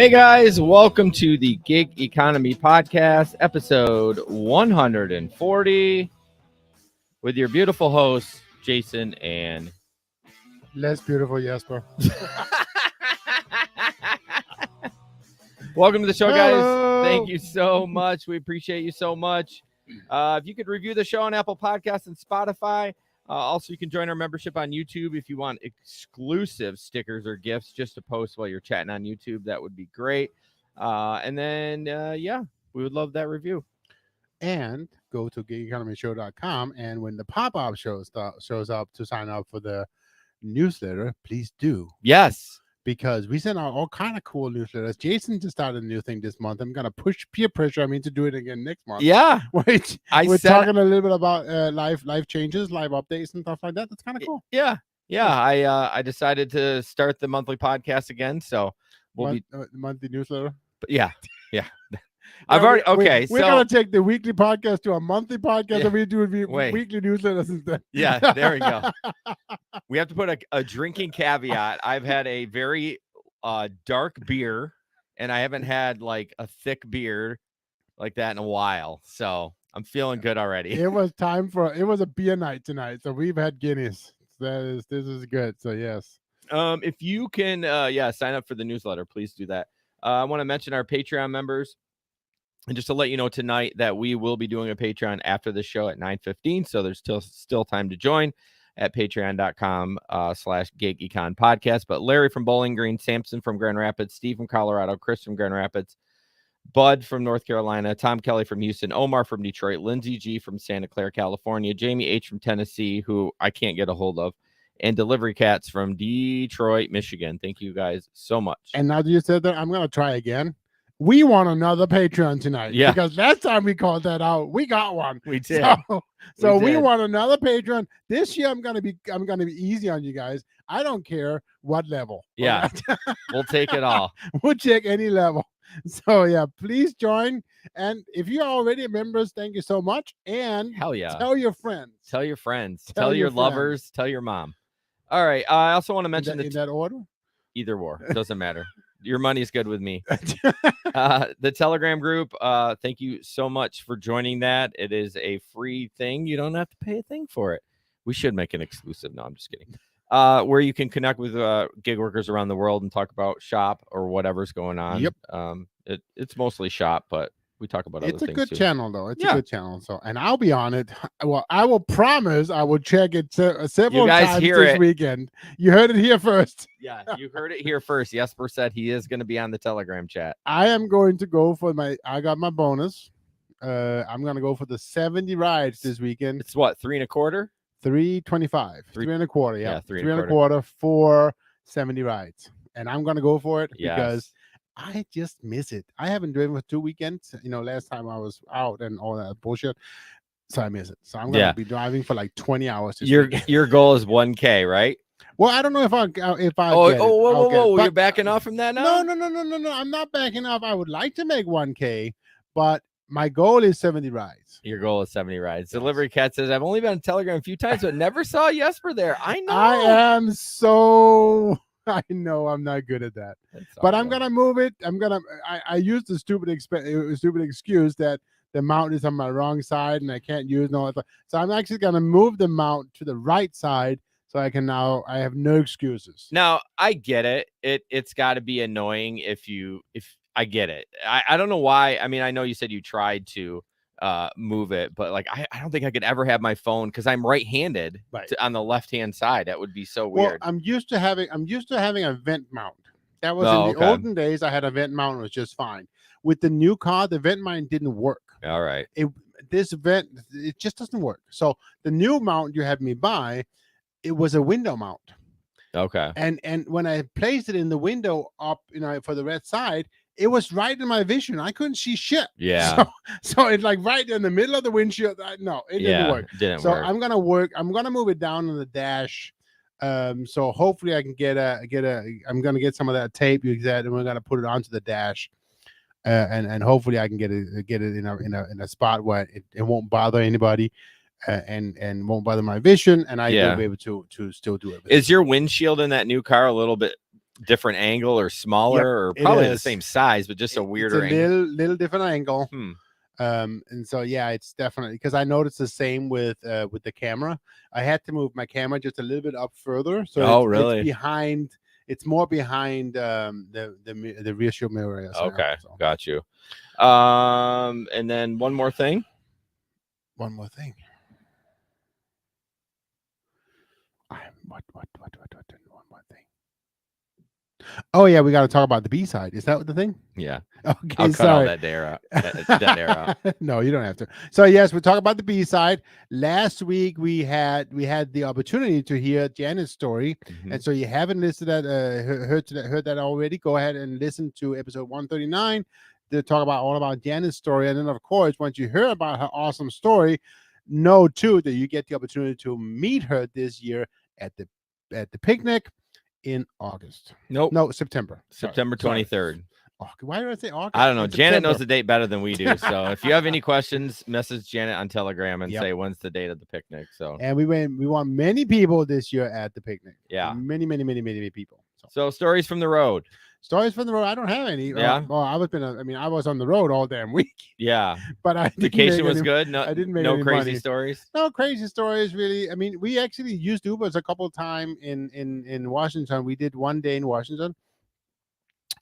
Hey guys, welcome to the Gig Economy Podcast, episode 140, with your beautiful hosts, Jason and Less beautiful Jesper. welcome to the show, guys. Hello. Thank you so much. We appreciate you so much. If you could review the show on Apple Podcasts and Spotify. Also, you can join our membership on YouTube if you want exclusive stickers or gifts just to post while you're chatting on YouTube. That would be great. And then, we would love that review. And go to gigeconomyshow.com, and when the pop-up shows up to sign up for the newsletter, please do. Yes. Because we send out all kind of cool newsletters. Jason just started a new thing this month. I'm going to push peer pressure. I mean, to do it again next month. Yeah. Wait, we're talking a little bit about life changes, live updates and stuff like that. That's kind of cool. Yeah. I decided to start the monthly podcast again. So we'll be monthly newsletter. Yeah. I've already, okay. We're going to take the weekly podcast to a monthly podcast, and we do weekly newsletters instead. Yeah, there we go. We have to put a drinking caveat. I've had a very dark beer, and I haven't had like a thick beer like that in a while. So I'm feeling good already. It was a beer night tonight. So we've had Guinness. This is good. So yes. If you can, sign up for the newsletter, please do that. I want to mention our Patreon members. And just to let you know tonight that we will be doing a Patreon after the show at 9:15. So there's still time to join at patreon.com/gigecon podcast. But Larry from Bowling Green, Samson from Grand Rapids, Steve from Colorado, Chris from Grand Rapids, Bud from North Carolina, Tom Kelly from Houston, Omar from Detroit, Lindsay G from Santa Clara, California, Jamie H from Tennessee, who I can't get a hold of, and Delivery Cats from Detroit, Michigan. Thank you guys so much. And now that you said that, I'm going to try again. We want another Patreon tonight. Yeah. Because last time we called that out, we got one. We did. So we want another Patreon. This year I'm gonna be easy on you guys. I don't care what level. Yeah. We'll take it all. We'll check any level. So yeah, please join. And if you're already members, thank you so much. And hell yeah. Tell your friends. Tell your friends. Tell your lovers. Tell your mom. All right. I also want to mention in that order. Either or. Doesn't matter. Your money's good with me. The Telegram group, thank you so much for joining that. It is a free thing. You don't have to pay a thing for it. We should make an exclusive. No, I'm just kidding. Where you can connect with gig workers around the world and talk about shop or whatever's going on. Yep. It's mostly shop, but we talk about other things. It's a good too. channel, though. It's a good channel. So, and I'll be on it. Well, I will promise I will check it several times this weekend. You heard it here first. Yeah, you heard it here first. Jesper said he is going to be on the Telegram chat. I am going to go for I got my bonus. I'm going to go for the 70 rides this weekend. It's what, 3 1/4? 325. 3 1/4. Yeah, 3 1/4 for 70 rides. And I'm going to go for it because I just miss it. I haven't driven for 2 weekends. Last time I was out and all that bullshit. So I miss it. So I'm going to be driving for like 20 hours. Your goal is 1K, right? Well, I don't know if I whoa. You're backing off from that now? No. I'm not backing off. I would like to make 1K, but my goal is 70 rides. Your goal is 70 rides. Yes. Delivery Cat says, I've only been on Telegram a few times, but never saw Jesper there. I know. I know I'm not good at that, but I'm going to move it. I used the stupid excuse that the mount is on my wrong side and I can't use no. So I'm actually going to move the mount to the right side. So I have no excuses. Now I get it. It's got to be annoying if I get it. I don't know why. I mean, I know you said you tried to move it, but like I don't think I could ever have my phone because I'm right-handed on the left-hand side. That would be so weird. Well, I'm used to having a vent mount. That was in the olden days. I had a vent mount, it was just fine. With the new car, the vent mount didn't work. All right. It just doesn't work. So the new mount you had me buy, it was a window mount. Okay. And when I placed it in the window up, for the red side, it was right in my vision. I couldn't see shit. Yeah. So it's like right in the middle of the windshield. No, it didn't work. Didn't work. I'm gonna move it down on the dash. So hopefully I can I'm gonna get some of that tape you said, and we're gonna put it onto the dash. And hopefully I can get it in a spot where it won't bother anybody. And won't bother my vision, and I will be able to still do it. Is your windshield in that new car a little bit different angle or smaller, or probably the same size, but just a weirder angle. Little different angle. And so yeah, it's definitely, because I noticed the same with the camera. I had to move my camera just a little bit up further, so really? it's behind. It's more behind the rear shield mirror area. Okay, so. Got you. And then one more thing. One more thing. What? One more thing. Oh yeah, we got to talk about the B side. Is that the thing? Yeah. Okay. I'll cut all that air out. That air out. No, you don't have to. So yes, we talk about the B side. Last week we had the opportunity to hear Janet's story, and so you haven't listened to that, heard that already. Go ahead and listen to episode 139 to talk about all about Janet's story, and then of course, once you hear about her awesome story, know too that you get the opportunity to meet her this year at the picnic in August. No, September. September 23rd. Oh, why did I say August? I don't know. Janet knows the date better than we do. So if you have any questions, message Janet on Telegram and say when's the date of the picnic. So and we want many people this year at the picnic. Yeah, many people. So stories from the road. Stories from the road. I don't have any. Yeah. I was on the road all damn week. Yeah. But vacation was good. No, I didn't make no any crazy money. stories. No crazy stories, really. I mean, we actually used Ubers a couple of times in Washington. We did one day in Washington.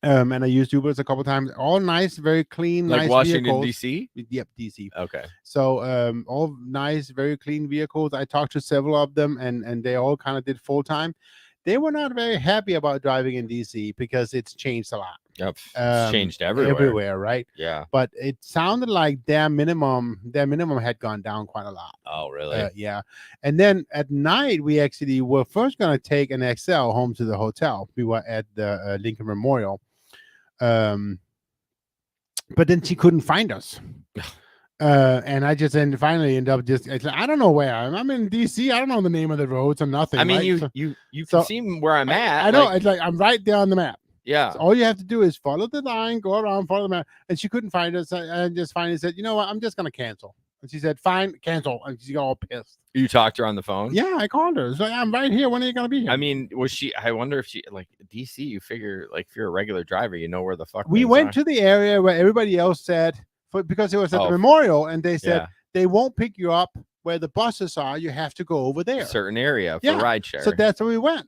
And I used Ubers a couple of times. All nice, very clean, like nice Washington, vehicles. D.C.? Yep, D.C. Okay. So all nice, very clean vehicles. I talked to several of them, and they all kind of did full time. They were not very happy about driving in D.C. because it's changed a lot. Yep, it's changed everywhere. Right? Yeah. But it sounded like their minimum had gone down quite a lot. Oh, really? Yeah. And then at night, we actually were first going to take an XL home to the hotel. We were at the Lincoln Memorial. But then she couldn't find us. And I just finally ended up I don't know where I'm in DC. I don't know the name of the roads or nothing. I mean, right? you can see where I'm at. I know. It's like I'm right there on the map. Yeah. So all you have to do is follow the line, go around, follow the map. And she couldn't find us. I just finally said, you know what? I'm just going to cancel. And she said, fine, cancel. And she got all pissed. You talked to her on the phone? Yeah, I called her. So I'm right here. When are you going to be here? I mean, I wonder if she, like, DC, you figure, like, if you're a regular driver, you know where the fuck we went to the area where everybody else said, because it was at the memorial, and they said they won't pick you up where the buses are. You have to go over there. A certain area for rideshare. So that's where we went.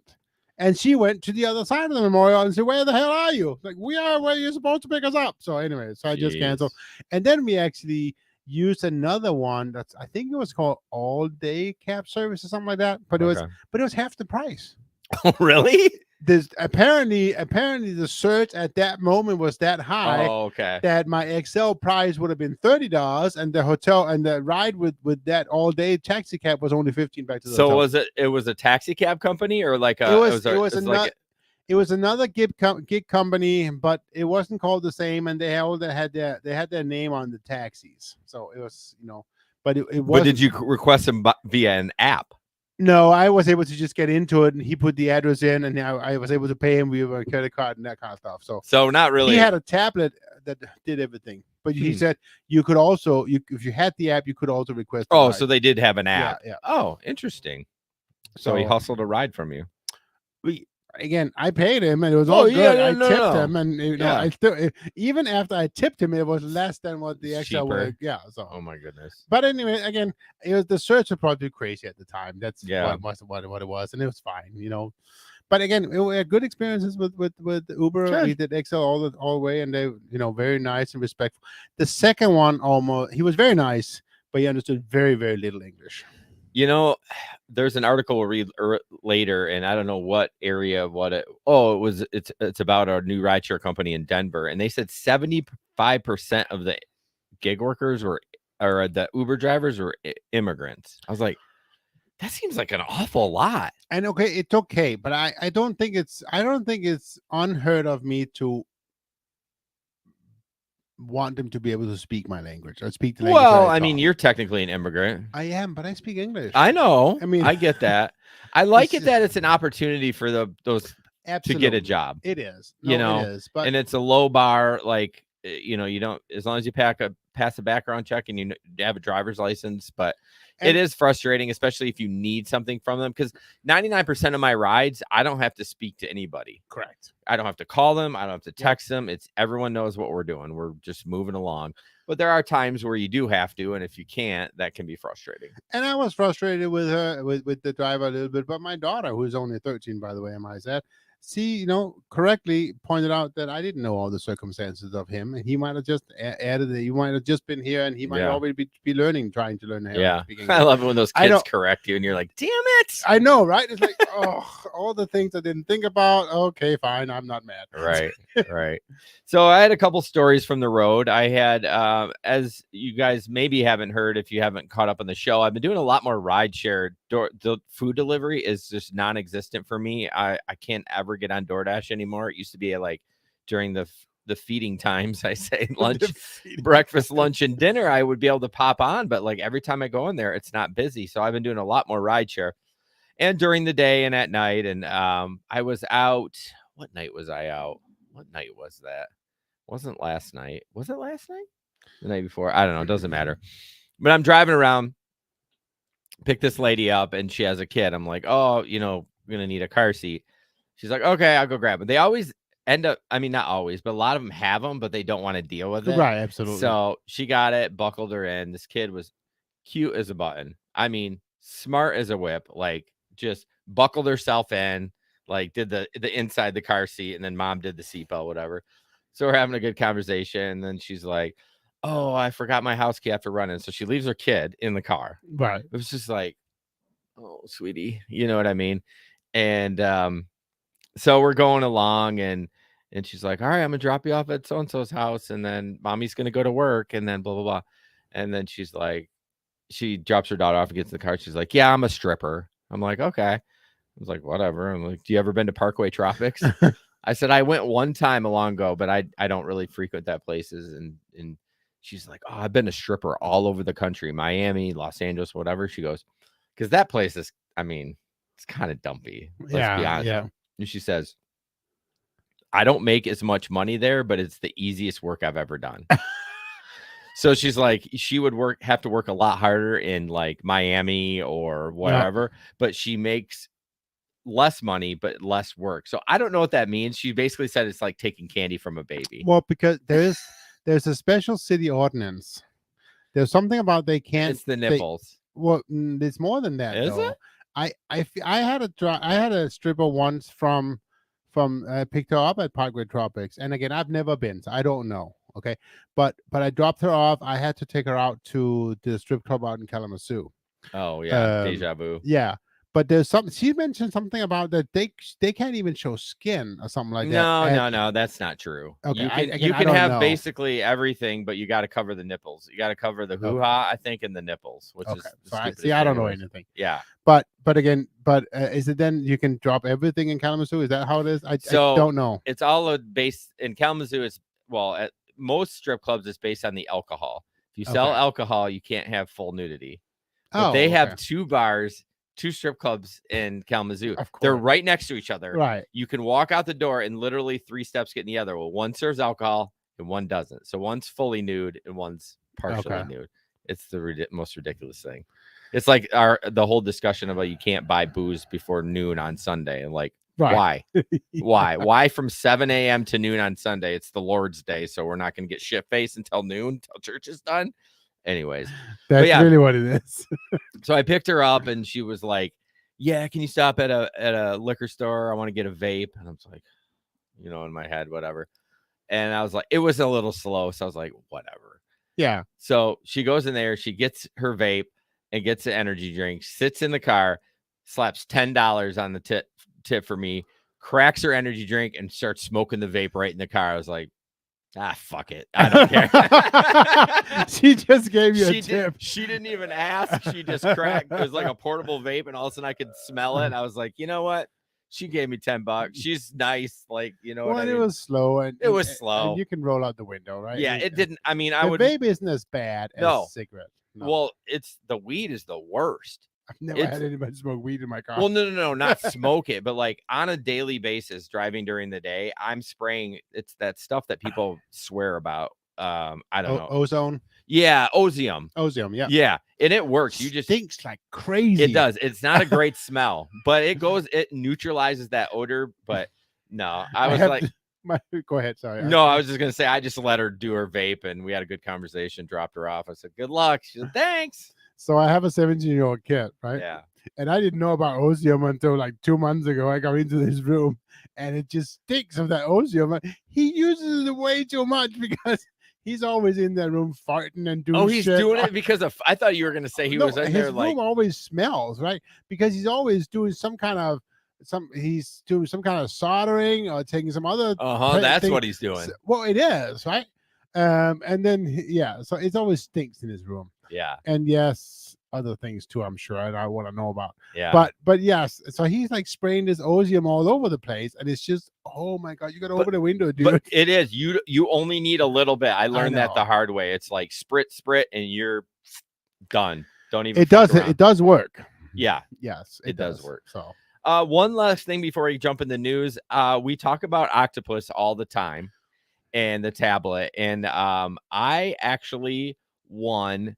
And she went to the other side of the memorial and said, where the hell are you? Like, we are where you're supposed to pick us up. So anyway, I just canceled. And then we actually used another one I think it was called All Day Cab Service or something like that. But it was half the price. Oh, really? Apparently the surge at that moment was that high that my XL price would have been $30, and the hotel and the ride with that all day taxi cab was only $15 back to the hotel. So it was a taxi cab company, or like it was another gig company, but it wasn't called the same, and they had their name on the taxis. So it was, but it was. But did you request them via an app? No, I was able to just get into it, and he put the address in, and I was able to pay him via a credit card and that kind of stuff. So not really. He had a tablet that did everything, but he said you could also, if you had the app, you could also request. So they did have an app. Yeah. Oh, interesting. So he hustled a ride from you. Again, I paid him, and it was all good. I tipped him, and I still, even after I tipped him, it was less than what the XL was. Yeah. So. Oh my goodness. But anyway, again, it was the search was probably crazy at the time. That's what it was, and it was fine, But again, we had good experiences with Uber. Sure. We did XL all the way, and they, very nice and respectful. The second one, he was very nice, but he understood very, very little English. There's an article we'll read later, and I don't know what area it's about our new rideshare company in Denver, and they said 75% of the gig workers or the Uber drivers were immigrants. I was like, that seems like an awful lot. And it's okay, but I don't think it's unheard of me to want them to be able to speak my language or speak the language. Well, I mean, you're technically an immigrant. I am, but I speak English. I know. I mean, I get that. I like it that it's an opportunity for those to get a job. It is. It is, but and it's a low bar. Like, You know, you don't, as long as you pass a background check and you have a driver's license. But And- it is frustrating, especially if you need something from them, because 99% of my rides, I don't have to speak to anybody. Correct. I don't have to call them. I don't have to text them. It's everyone knows what we're doing. We're just moving along. But there are times where you do have to, and if you can't, that can be frustrating. And I was frustrated with her, with the driver a little bit, but my daughter, who's only 13, by the way, I might say, she, correctly pointed out that I didn't know all the circumstances of him, and he might have just added it. He might have just been here, and he might already be learning, trying to learn how to speak English. I love it when those kids correct you, and you're like, "Damn it!" I know, right? It's like, oh, all the things I didn't think about. Okay, fine, I'm not mad. Right, right. So I had a couple stories from the road. I had, as you guys maybe haven't heard, if you haven't caught up on the show, I've been doing a lot more rideshare. The food delivery is just non-existent for me. I can't ever get on DoorDash anymore. It used to be like during the feeding times, I say lunch, breakfast, lunch, and dinner, I would be able to pop on, but like every time I go in there, it's not busy. So I've been doing a lot more rideshare, and during the day and at night. And I was out. What night was I out? What night was that? Wasn't last night. Was it last night? The night before? I don't know. It doesn't matter. But I'm driving around, pick this lady up, and she has a kid. I'm like, oh, we're going to need a car seat. She's like, okay, I'll go grab it. They always end up, I mean, not always, but a lot of them have them, but they don't want to deal with it. Right, absolutely. So she got it, buckled her in. This kid was cute as a button. I mean, smart as a whip, like just buckled herself in, like did the inside the car seat, and then mom did the seatbelt, whatever. So we're having a good conversation. And then she's like, oh, I forgot my house key after running. So she leaves her kid in the car. Right. It was just like, oh, sweetie, you know what I mean? And so we're going along, and she's like, all right, I'm gonna drop you off at so-and-so's house, and then mommy's gonna go to work, and then blah blah blah. And then she's like, she drops her daughter off and gets in the car. She's like, yeah, I'm a stripper. I'm like, okay. I was like, whatever. I'm like, do you ever been to Parkway Tropics? I said, I went one time a long ago, but I don't really frequent that places. And she's like, oh, I've been a stripper all over the country, Miami, Los Angeles, whatever. She goes, because that place is, I mean, it's kind of dumpy. Let's be honest. Yeah. And she says, I don't make as much money there, but it's the easiest work I've ever done. So she's like, she would have to work a lot harder in like Miami or whatever, but she makes less money, but less work. So I don't know what that means. She basically said it's like taking candy from a baby. Well, because there's a special city ordinance. There's something about they can't. It's the nipples. It's more than that. Is though. it? I had a stripper once from picked her up at Parkway Tropics, and again, I've never been, so I don't know. Okay, but I dropped her off. I had to take her out to the strip club out in Kalamazoo. Oh yeah, deja vu. Yeah, but there's something she mentioned something about that they can't even show skin or something like that. No, that's not true. Okay, you can have basically everything, but you got to cover the nipples. You got to cover the hoo-ha, I think, and the nipples, which is so I don't know anything. Yeah, but again, is it then you can drop everything in Kalamazoo? Is that how it is? I don't know. It's all based in Kalamazoo. It's at most strip clubs, it's based on the alcohol. If you sell alcohol, you can't have full nudity. But they have 2 bars, 2 strip clubs in Kalamazoo. They're right next to each other. Right. You can walk out the door and literally 3 steps get in the other. Well, one serves alcohol and one doesn't. So one's fully nude and one's partially nude. It's the most ridiculous thing. It's like the whole discussion about you can't buy booze before noon on Sunday. And like, why? Why from 7 a.m. to noon on Sunday? It's the Lord's Day, so we're not going to get shit-faced until noon, until church is done. Anyways, that's really what it is. So I picked her up, and she was like, yeah, can you stop at a liquor store? I want to get a vape. And I was like, in my head, whatever. And I was like, it was a little slow, so I was like, whatever. Yeah. So she goes in there, she gets her vape and gets an energy drink, sits in the car, slaps $10 on the tip for me, cracks her energy drink, and starts smoking the vape right in the car. I was like, fuck it, I don't care. She just gave you a tip. She didn't even ask. She just cracked. It was like a portable vape, and all of a sudden I could smell it. And I was like, you know what? She gave me $10. She's nice, like, what I mean? It was slow, and it was slow. And you can roll out the window, right? Yeah, it didn't. I mean, the vape isn't as bad as cigarette. No. Well, the weed is the worst. I've never had anybody smoke weed in my car. Well, no, not smoke it, but like on a daily basis, driving during the day, I'm spraying. It's that stuff that people swear about. I don't know. Ozone. Yeah, Ozium. Yeah. Yeah, and it works. You just stinks like crazy. It does. It's not a great smell, but it neutralizes that odor. But no, Go ahead. Sorry. No, I was just gonna say I just let her do her vape, and we had a good conversation. Dropped her off. I said, "Good luck." She said, "Thanks." So I have a 17-year-old kid, right? Yeah. And I didn't know about Ozium until like 2 months ago. I got into this room, and it just stinks of that Ozium. He uses it way too much because he's always in that room farting and doing. Oh, he's doing it because of. I thought you were gonna say he was in there like. His room always smells, right? Because he's always doing some kind of. He's doing some kind of soldering or taking some other. That's what he's doing. Well, it is, right? And then so it always stinks in his room. Yeah. And yes, other things too, I'm sure, and I want to know about. Yeah. But yes, so he's like spraying this Ozium all over the place, and it's just, oh my God, you got to open the window, dude. But it is. You only need a little bit. I learned that the hard way. It's like sprit, and you're done. Don't even. It does work. Yeah. Yes, it does work. So. One last thing before we jump in the news. We talk about Octopus all the time and the tablet. And I actually won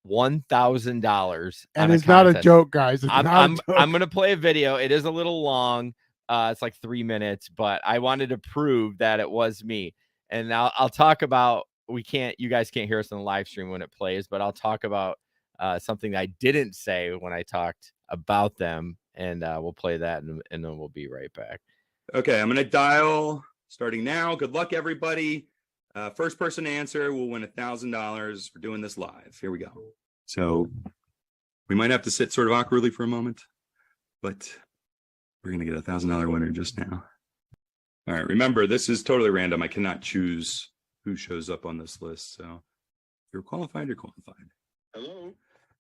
$1,000. And it's not a joke, guys. I'm going to play a video. It is a little long. It's like 3 minutes, but I wanted to prove that it was me. And I'll talk about, you guys can't hear us on the live stream when it plays, but I'll talk about something I didn't say when I talked about them. And we'll play that, and then we'll be right back. Okay, I'm going to dial starting now. Good luck, everybody. First person to answer will win $1,000. We're doing this live. Here we go. So we might have to sit sort of awkwardly for a moment, but we're going to get $1,000 winner just now. All right, remember, this is totally random. I cannot choose who shows up on this list. So if you're qualified, you're qualified. Hello.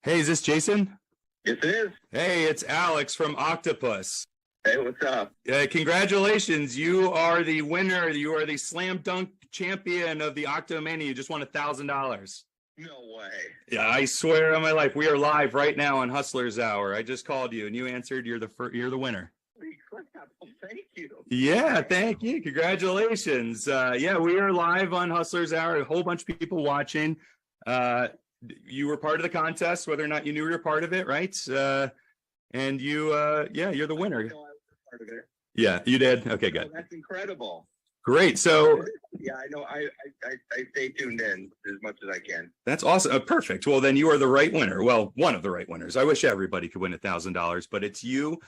Hey, is this Jason? Yes, it is. Hey, it's Alex from Octopus. Hey, what's up? Congratulations. You are the winner. You are the slam dunk champion of the Octomania. You just won $1,000. No way. Yeah, I swear on my life. We are live right now on Hustlers Hour. I just called you and you answered. You're the winner. Thank you. Yeah, thank you. Congratulations. Yeah, we are live on Hustlers Hour. A whole bunch of people watching. You were part of the contest, whether or not you knew you were part of it, right? And you, you're the winner. Part of it. Yeah, you did. Okay, good. Oh, that's incredible. Great. So yeah, I know. I stay tuned in as much as I can. That's awesome. Perfect. Well, then you are the right winner. Well, one of the right winners. I wish everybody could win $1,000, but it's you.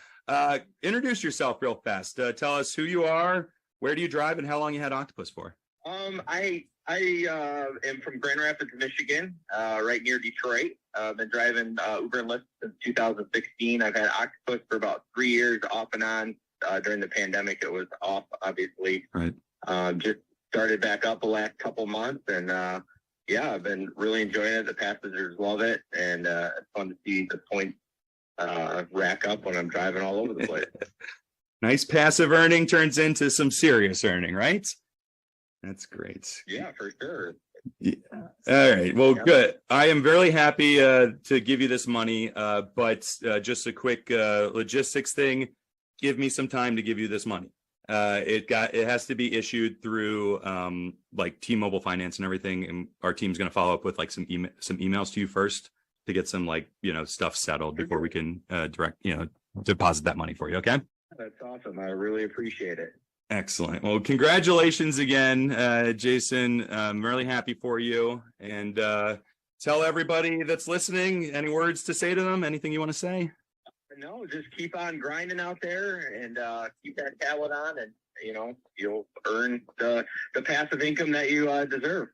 Introduce yourself real fast. Tell us who you are, where do you drive, and how long you had Octopus for. I am from Grand Rapids, Michigan, right near Detroit. I've been driving Uber and Lyft since 2016. I've had Octopus for about 3 years, off and on. During the pandemic, it was off, obviously. Right. Just started back up the last couple months, and I've been really enjoying it. The passengers love it, and it's fun to see the points rack up when I'm driving all over the place. Nice passive earning turns into some serious earning, right? That's great. Yeah, for sure. Yeah. All right. Well, good. I am very happy to give you this money, but just a quick logistics thing. Give me some time to give you this money. It has to be issued through like T-Mobile Finance and everything, and our team's going to follow up with like some emails to you first to get some stuff settled before we can deposit that money for you. Okay. That's awesome. I really appreciate it. Excellent. Well, congratulations again, Jason. I'm really happy for you. And tell everybody that's listening, any words to say to them? Anything you want to say? No, just keep on grinding out there and keep that talent on, and you'll earn the passive income that you deserve.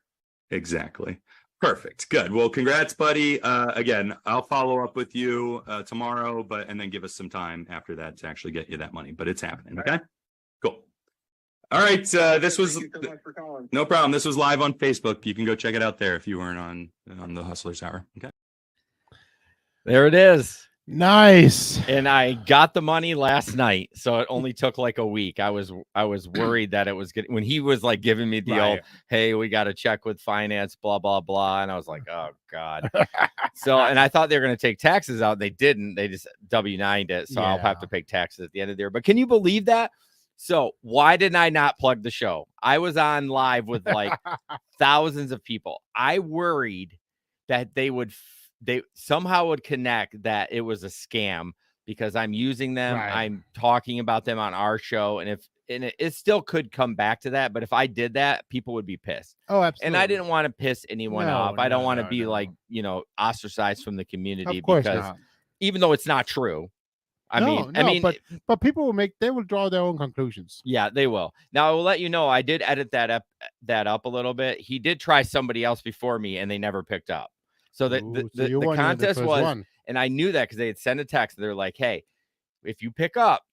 Exactly. Perfect. Good. Well, congrats, buddy. Again, I'll follow up with you tomorrow, and then give us some time after that to actually get you that money. But it's happening. Okay. Cool. All right. This was Thank you so much for calling. No problem. This was live on Facebook. You can go check it out there if you weren't on the Hustlers Hour. Okay. There it is. Nice. And I got the money last night, so it only took like a week. I was worried that it was good when he was like giving me the old, hey, we got to check with finance, blah blah blah, and I was like, oh god. So, and I thought they were going to take taxes out. They didn't. They just W-9'd it, so I'll have to pay taxes at the end of the year. But can you believe that? So why didn't I not plug the show? I was on live with like thousands of people. I worried that they somehow would connect that it was a scam because I'm using them. Right. I'm talking about them on our show. And it still could come back to that. But if I did that, people would be pissed. Oh, absolutely. And I didn't want to piss anyone off. I don't want to be like, ostracized from the community because even though it's not true. I mean, but people will draw their own conclusions. Yeah, they will. Now I will let you know, I did edit that up a little bit. He did try somebody else before me and they never picked up. So the contest was, and I knew that because they had sent a text. They're like, hey, if you pick up,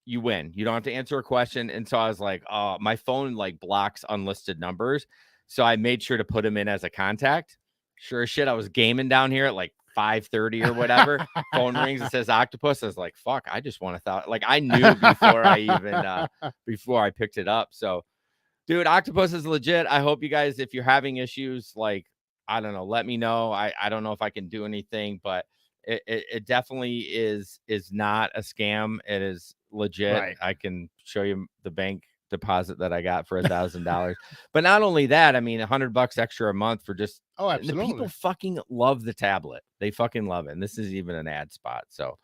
you win. You don't have to answer a question. And so I was like, oh, my phone like blocks unlisted numbers. So I made sure to put him in as a contact. Sure as shit, I was gaming down here at like 5:30 or whatever. Phone rings and says Octopus. I was like, fuck, I just want to thought like I knew before I even before I picked it up. So dude, Octopus is legit. I hope you guys, if you're having issues, like, I don't know, let me know. I don't know if I can do anything, but it definitely is not a scam. It is legit. Right. I can show you the bank deposit that I got for $1,000. But not only that, I mean, $100 extra a month for just absolutely. The people fucking love the tablet. They fucking love it. And this is even an ad spot. So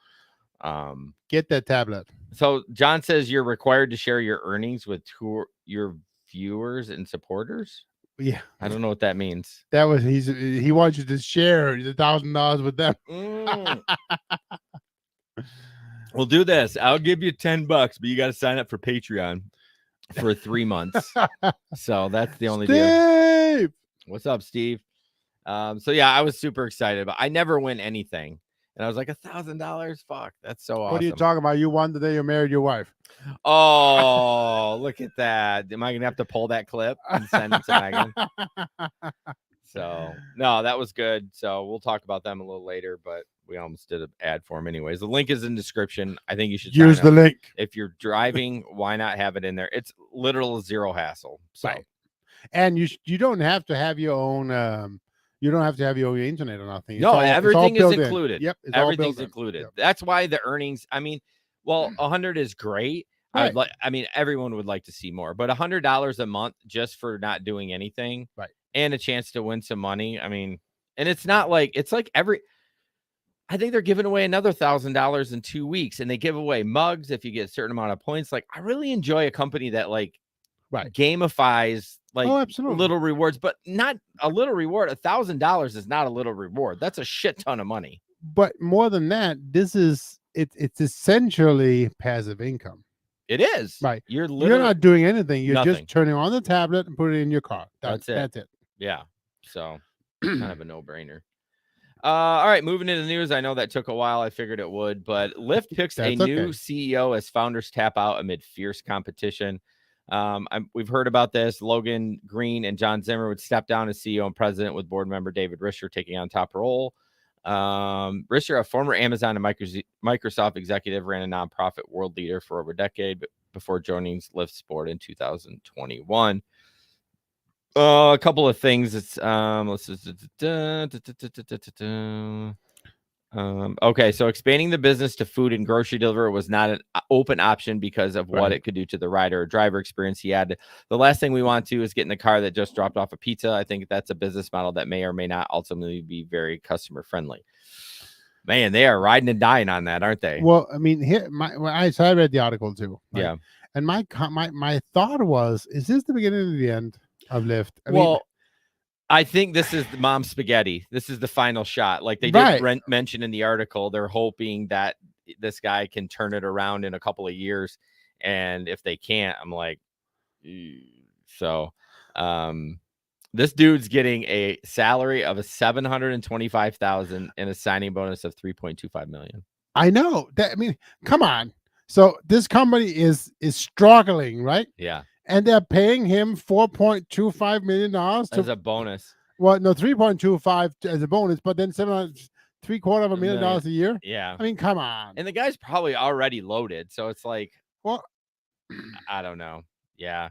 get that tablet. So John says you're required to share your earnings with your viewers and supporters. Yeah, I don't know what that means. That was he wants you to share the $1,000 with them. We'll do this. I'll give you $10, but you got to sign up for Patreon for 3 months. So that's the only deal. What's up, Steve? So yeah, I was super excited, but I never win anything. And I was like, $1,000? Fuck, that's so awesome. What are you talking about? You won the day you married your wife. Oh, look at that. Am I going to have to pull that clip and send it to Megan? So, no, that was good. So we'll talk about them a little later, but we almost did an ad for them anyways. The link is in the description. I think you should use the link. If you're driving, why not have it in there? It's literal zero hassle. So. Right. And you don't have to have your own you don't have to have your own internet or nothing. No, everything is included. Yep, everything's included. Yep. That's why the earnings. I mean, well, 100 is great. Right. I mean, everyone would like to see more, but $100 a month just for not doing anything, right? And a chance to win some money. I mean, and it's not like it's like I think they're giving away another $1,000 in 2 weeks, and they give away mugs if you get a certain amount of points. Like, I really enjoy a company that gamifies little rewards, but not a little reward. $1,000 is not a little reward. That's a shit ton of money. But more than that, it's essentially passive income. It is. Right. You're not doing anything. You're just turning on the tablet and put it in your car. That's it. Yeah. So kind of a no-brainer. All right, moving into the news. I know that took a while. I figured it would, but Lyft picks a new CEO as founders tap out amid fierce competition. We've heard about this. Logan Green and John Zimmer would step down as CEO and president, with board member David Risher taking on top role. Risher, a former Amazon and Microsoft executive, ran a nonprofit world leader for over a decade before joining Lyft's board in 2021. A couple of things. It's okay, so expanding the business to food and grocery delivery was not an open option because of what it could do to the rider or driver experience. He had the last thing we want to is get in the car that just dropped off a pizza. I think that's a business model that may or may not ultimately be very customer friendly. Man, they are riding and dying on that, aren't they? Well, I mean, here I read the article too. Right? Yeah, and my thought was, is this the beginning of the end of Lyft? I think this is the mom spaghetti. This is the final shot. Like they did mention in the article, they're hoping that this guy can turn it around in a couple of years. And if they can't, I'm like, so this dude's getting a salary of $725,000 and a signing bonus of $3.25 million. I know that. I mean, come on. So this company is struggling, right? Yeah. And they're paying him $4.25 million as a bonus. Well, no, 3.25 as a bonus, but then $3 $750,000 a year. Yeah. I mean, come on. And the guy's probably already loaded. So it's like, Well, I don't know. Yeah.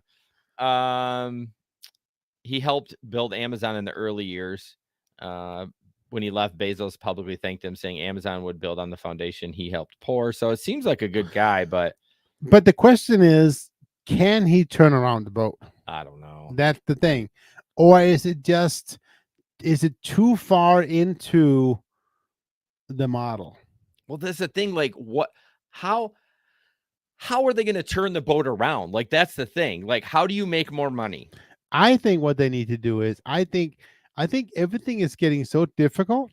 He helped build Amazon in the early years. When he left, Bezos publicly thanked him, saying Amazon would build on the foundation he helped pour. So it seems like a good guy, but the question is, can he turn around the boat? I don't know. That's the thing. Or is it too far into the model? Well, that's the thing. Like, how are they going to turn the boat around? Like, that's the thing. Like, how do you make more money? I think what they need to do is, I think everything is getting so difficult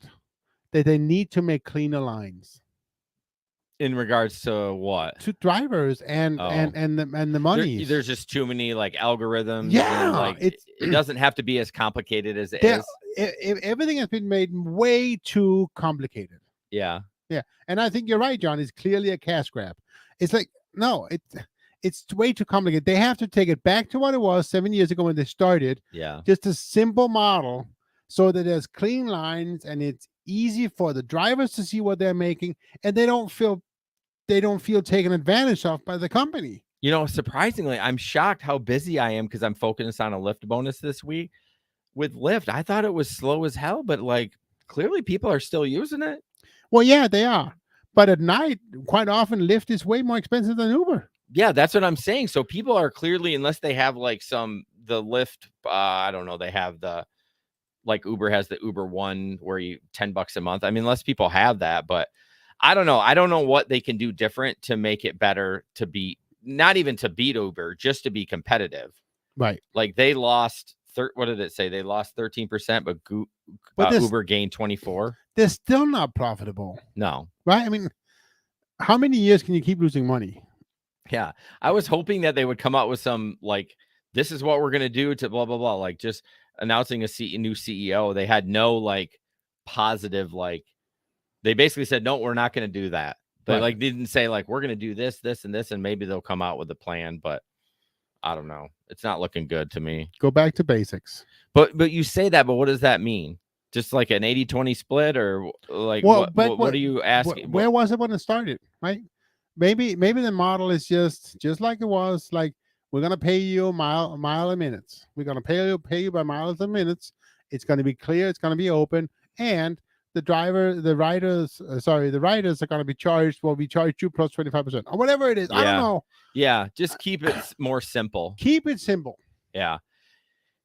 that they need to make cleaner lines. In regards to what? To drivers and the money. There's just too many like algorithms. Yeah, and, like it doesn't have to be as complicated as it is. Everything has been made way too complicated. Yeah. Yeah, and I think you're right, John. It's clearly a cash grab. It's like, no, it's way too complicated. They have to take it back to what it was 7 years ago when they started. Yeah. Just a simple model so that there's clean lines and it's easy for the drivers to see what they're making, and they don't feel taken advantage of by the company. You know, surprisingly, I'm shocked how busy I am because I'm focused on a Lyft bonus this week. With Lyft, I thought it was slow as hell, but like clearly people are still using it. Well, yeah, they are. But at night, quite often, Lyft is way more expensive than Uber. Yeah, that's what I'm saying. So people are clearly, unless they have like the Lyft, I don't know, they have like Uber has the Uber One where you $10 a month. I mean, unless people have that, but I don't know. I don't know what they can do different to make it better to be, not even to beat Uber, just to be competitive. Right. Like they lost, what did it say? They lost 13%, but Uber gained 24. They're still not profitable. No. Right? I mean, how many years can you keep losing money? Yeah. I was hoping that they would come out with some, like, this is what we're going to do to blah, blah, blah. Like just announcing a new CEO. They had no like positive, like, they basically said, no, we're not going to do that. They like didn't say like, we're going to do this, this, and this, and maybe they'll come out with a plan, but I don't know. It's not looking good to me. Go back to basics. But you say that, but what does that mean? Just like an 80-20 split, or like what are you asking? Where was it when it started? Right? Maybe the model is just like it was. Like, we're gonna pay you a mile a minute. We're gonna pay you by miles a minute. It's gonna be clear. It's gonna be open, and the riders are gonna be charged. Well, we charge you plus 25% or whatever it is. Yeah. I don't know. Yeah, just keep it more simple. Keep it simple. Yeah.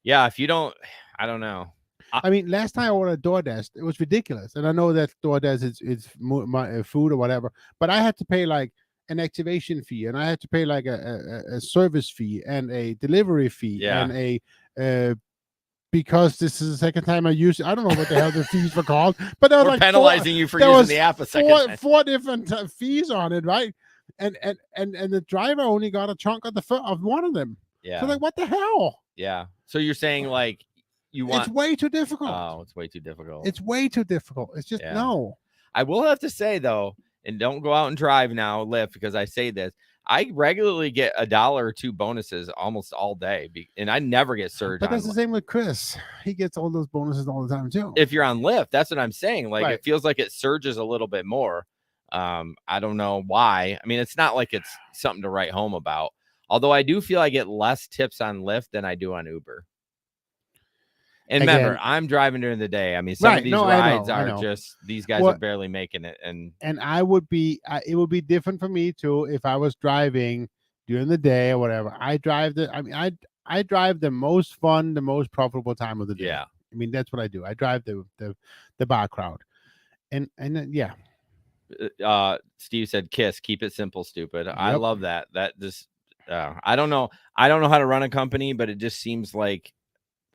If you don't, I don't know. I mean, last time I ordered DoorDash, it was ridiculous. And I know that DoorDash is my food or whatever, but I had to pay like an activation fee, and I had to pay like a service fee and a delivery fee and a because this is the second time I used it. I don't know what the hell the fees were called, but they were like penalizing you for using the app a second time. Four different fees on it, right? And the driver only got a chunk of one of them. Yeah. So like, what the hell? Yeah. So you're saying like it's way too difficult. Oh, it's way too difficult. It's way too difficult. It's just no. I will have to say though, and don't go out and drive now, Lyft, because I say this. I regularly get $1 or $2 bonuses almost all day, and I never get surge. But that's the same with Chris. He gets all those bonuses all the time too. If you're on Lyft, that's what I'm saying. Like it feels like it surges a little bit more. I don't know why. I mean, it's not like it's something to write home about. Although I do feel I get less tips on Lyft than I do on Uber. And remember, I'm driving during the day. I mean, some of these rides are just, these guys are barely making it. And I would be, it would be different for me too if I was driving during the day or whatever. I drive I drive the most fun, the most profitable time of the day. Yeah. I mean, that's what I do. I drive the bar crowd. And yeah. Steve said, "Kiss, keep it simple, stupid." Yep. I love that. That just, I don't know how to run a company, but it just seems like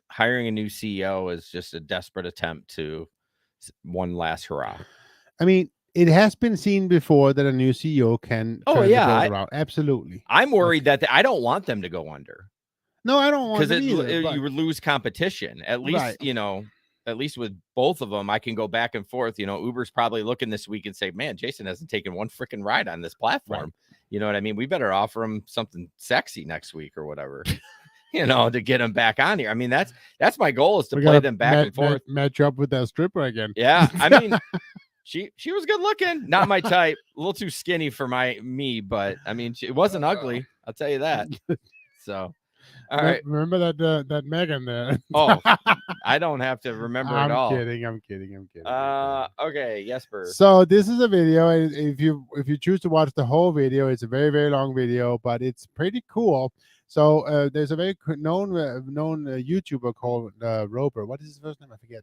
hiring a new CEO is just a desperate attempt to one last hurrah. I mean, it has been seen before that a new CEO can turn the boat around. Absolutely. I'm worried that I don't want them to go under. No, I don't want them either. You would lose competition. At least, at least with both of them, I can go back and forth. Uber's probably looking this week and say, man, Jason hasn't taken one freaking ride on this platform. Right. You know what I mean? We better offer him something sexy next week or whatever. To get them back on here. I mean, that's my goal, is to play them back and forth. Match up with that stripper again. Yeah. I mean, She was good looking. Not my type. A little too skinny for me, but I mean, it wasn't ugly. I'll tell you that. So, all right. Remember that Megan there? Oh, I don't have to remember at all. I'm kidding. Okay, Jesper. So this is a video. If you choose to watch the whole video, it's a very, very long video, but it's pretty cool. So there's a very known YouTuber called Roper. What is his first name? I forget.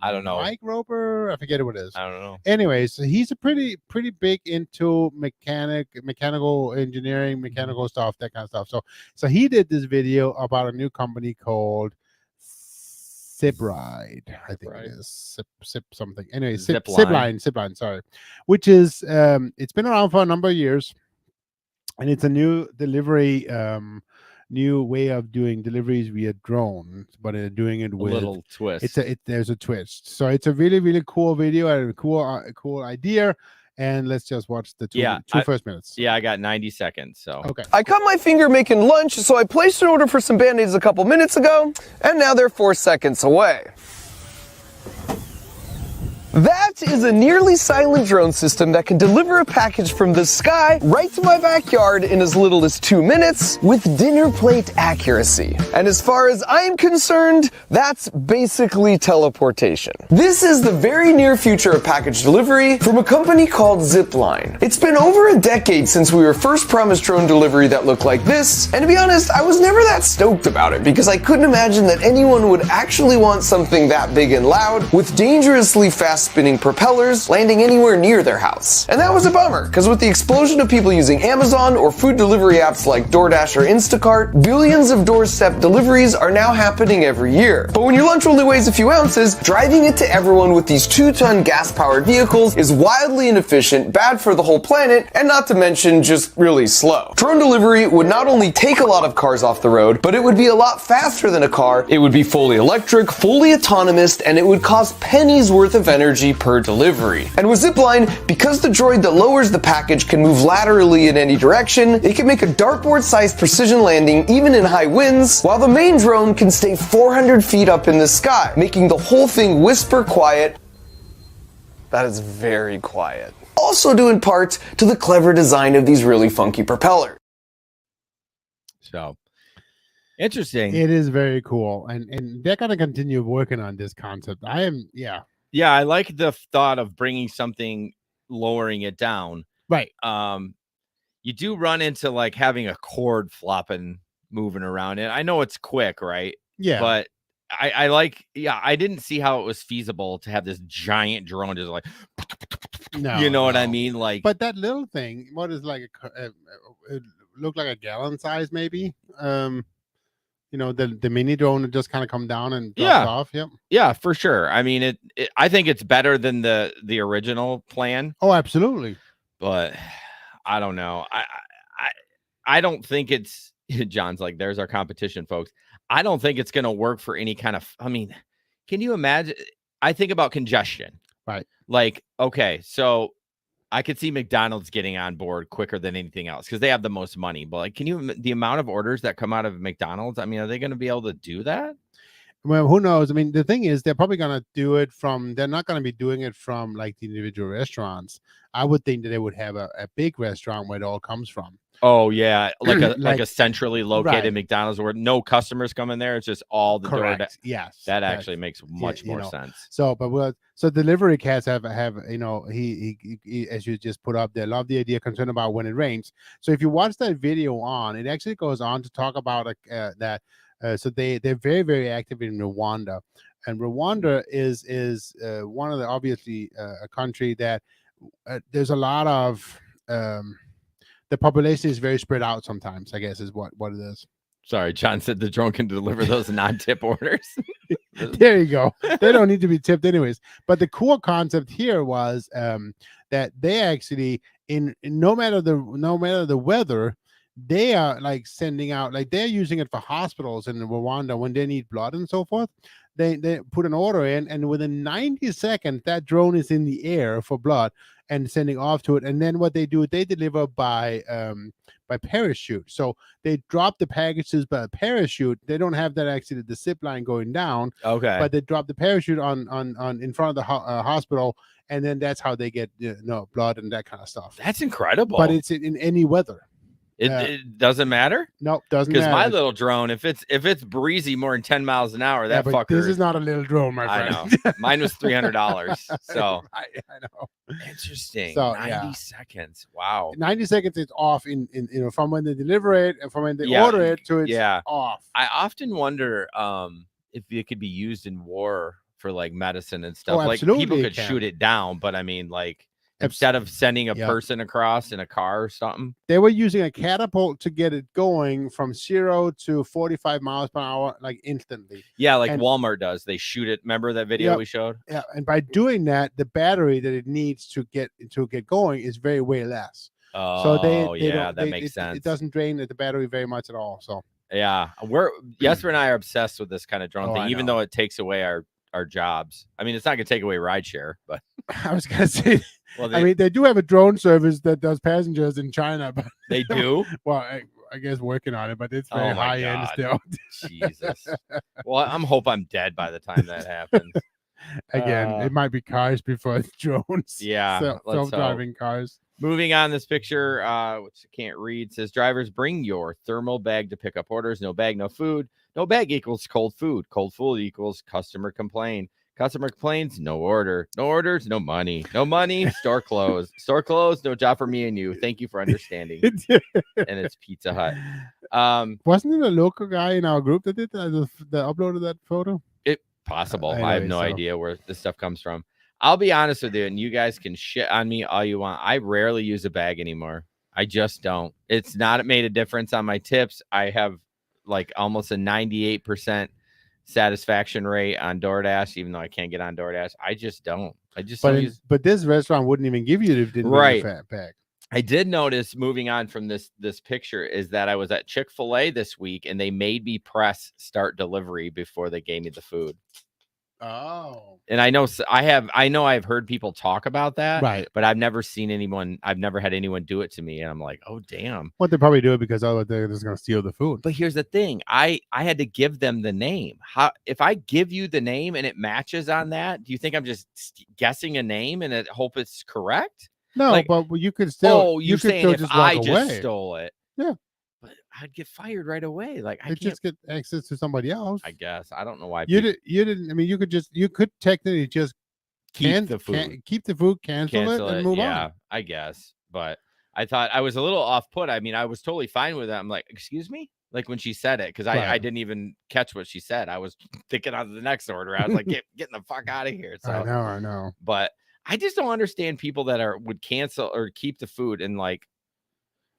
I don't know. Mike Roper. I forget what it is. I don't know. Anyways, he's a pretty big into mechanical engineering, mechanical stuff, that kind of stuff. So he did this video about a new company called Zipride. I think it is Zip something. Anyway, Zipline. Sorry, which is it's been around for a number of years, and it's a new delivery. New way of doing deliveries via drone, but doing it with a little twist. There's a twist. So it's a really, really cool video and a cool idea. And let's just watch the two first minutes. Yeah, I got 90 seconds. So okay. I cut my finger making lunch, so I placed an order for some Band-Aids a couple minutes ago, and now they're 4 seconds away. That is a nearly silent drone system that can deliver a package from the sky right to my backyard in as little as 2 minutes with dinner plate accuracy. And as far as I'm concerned, that's basically teleportation. This is the very near future of package delivery from a company called Zipline. It's been over a decade since we were first promised drone delivery that looked like this, and to be honest, I was never that stoked about it because I couldn't imagine that anyone would actually want something that big and loud with dangerously fast spinning propellers landing anywhere near their house. And that was a bummer, because with the explosion of people using Amazon or food delivery apps like DoorDash or Instacart, billions of doorstep deliveries are now happening every year. But when your lunch only weighs a few ounces, driving it to everyone with these 2-ton gas-powered vehicles is wildly inefficient, bad for the whole planet, and not to mention just really slow. Drone delivery would not only take a lot of cars off the road, but it would be a lot faster than a car, it would be fully electric, fully autonomous, and it would cost pennies worth of energy per delivery. And with Zipline, because the droid that lowers the package can move laterally in any direction, it can make a dartboard-sized precision landing even in high winds, while the main drone can stay 400 feet up in the sky, making the whole thing whisper quiet. That is very quiet. Also due in part to the clever design of these really funky propellers. So interesting. It is very cool, and they're gonna continue working on this concept. Yeah, I like the thought of bringing something, lowering it down. Right. You do run into like having a cord flopping, moving around it. I know it's quick, right? Yeah. But I didn't see how it was feasible to have this giant drone just like, what I mean? Like, but that little thing, what is like it looked like a gallon size, maybe. The mini drone would just kind of come down and drop off. Yep. Yeah, for sure. I mean, I think it's better than the original plan. Oh, absolutely. But I don't know. I don't think it's John's like, there's our competition, folks. I don't think it's going to work for any kind of, I mean, can you imagine? I think about congestion. Right. Like, okay, so I could see McDonald's getting on board quicker than anything else because they have the most money. But like, the amount of orders that come out of McDonald's? I mean, are they going to be able to do that? Well, who knows? I mean, the thing is, they're probably going to do it they're not going to be doing it from like the individual restaurants. I would think that they would have a big restaurant where it all comes from. Oh yeah, like a centrally located McDonald's where no customers come in there. It's just all the door. Yes, that actually makes much more sense. So, so delivery cats have he as you just put up there, love the idea, concerned about when it rains. So if you watch that video it actually goes on to talk about that. So they're very, very active in Rwanda, and Rwanda is one of the obviously a country that there's a lot of the population is very spread out sometimes, I guess is what it is. Sorry, John said the drone can deliver those non-tip orders. There you go. They don't need to be tipped anyways. But the cool concept here was that they actually in no matter the weather, they are like sending out, like they're using it for hospitals in Rwanda when they need blood and so forth. they put an order in, and within 90 seconds, that drone is in the air for blood and sending off to it. And then what they do, they deliver by parachute. So they drop the packages by parachute. They don't have that actually the zip line going down. Okay. But they drop the parachute on in front of the hospital, and then that's how they get blood and that kind of stuff. That's incredible. But it's in any weather. It doesn't matter. Nope, doesn't matter. Because my little drone, if it's breezy more than 10 miles an hour, that fucker. This is not a little drone, my friend. I know. Mine was $300. So I know. Interesting. So, 90 seconds. Wow. 90 seconds is off in from when they deliver it and from when they order it to it's off. I often wonder if it could be used in war for like medicine and stuff. Like people could shoot it down, but I mean, like, instead of sending a person across in a car or something, they were using a catapult to get it going from 0 to 45 miles per hour, like instantly. Yeah, like Walmart does. They shoot it. Remember that video we showed? Yeah, and by doing that, the battery that it needs to get going is way less. Oh, so that makes sense. It doesn't drain the battery very much at all. So yeah, Jesper and I are obsessed with this kind of drone thing, even though it takes away our jobs. I mean, it's not gonna take away rideshare, but I was gonna say. Well, I mean, they do have a drone service that does passengers in China, but they do. Well, I guess working on it, but it's very high end still. Jesus. Well, I'm dead by the time that happens. Again, it might be cars before drones. Yeah, self-driving cars. Moving on, this picture, which I can't read, says drivers bring your thermal bag to pick up orders. No bag, no food. No bag equals cold food. Cold food equals customer complain. Customer complains, no order. No orders, no money. No money, store closed. Store closed, no job for me and you. Thank you for understanding. And it's Pizza Hut. Wasn't it a local guy in our group that did that uploaded that photo? Possible. I have no idea where this stuff comes from. I'll be honest with you, and you guys can shit on me all you want. I rarely use a bag anymore. I just don't. It's not made a difference on my tips. I have like almost a 98% satisfaction rate on DoorDash, even though I can't get on DoorDash. I just don't. But this restaurant wouldn't even give you the fat bag. I did notice, moving on from this picture, is that I was at Chick-fil-A this week and they made me press start delivery before they gave me the food. Oh. And I know I've heard people talk about that, right? But I've never had anyone do it to me, and I'm like, oh damn. Well, they probably do it because they're just gonna steal the food. But here's the thing: I had to give them the name. If I give you the name and it matches on that, do you think I'm just guessing a name and hope it's correct? No, but you could still. Oh, you're saying still if just I walk just away. stole it? Yeah. But I'd get fired right away. Like I can't just get access to somebody else. I guess I don't know why you didn't. I mean, you could technically just keep the food, cancel it, and move on. Yeah, I guess. But I thought I was a little off put. I mean, I was totally fine with that. I'm like, excuse me, like when she said it, because I didn't even catch what she said. I was thinking of the next order. I was like, getting the fuck out of here. So I know. But I just don't understand people that would cancel or keep the food and like.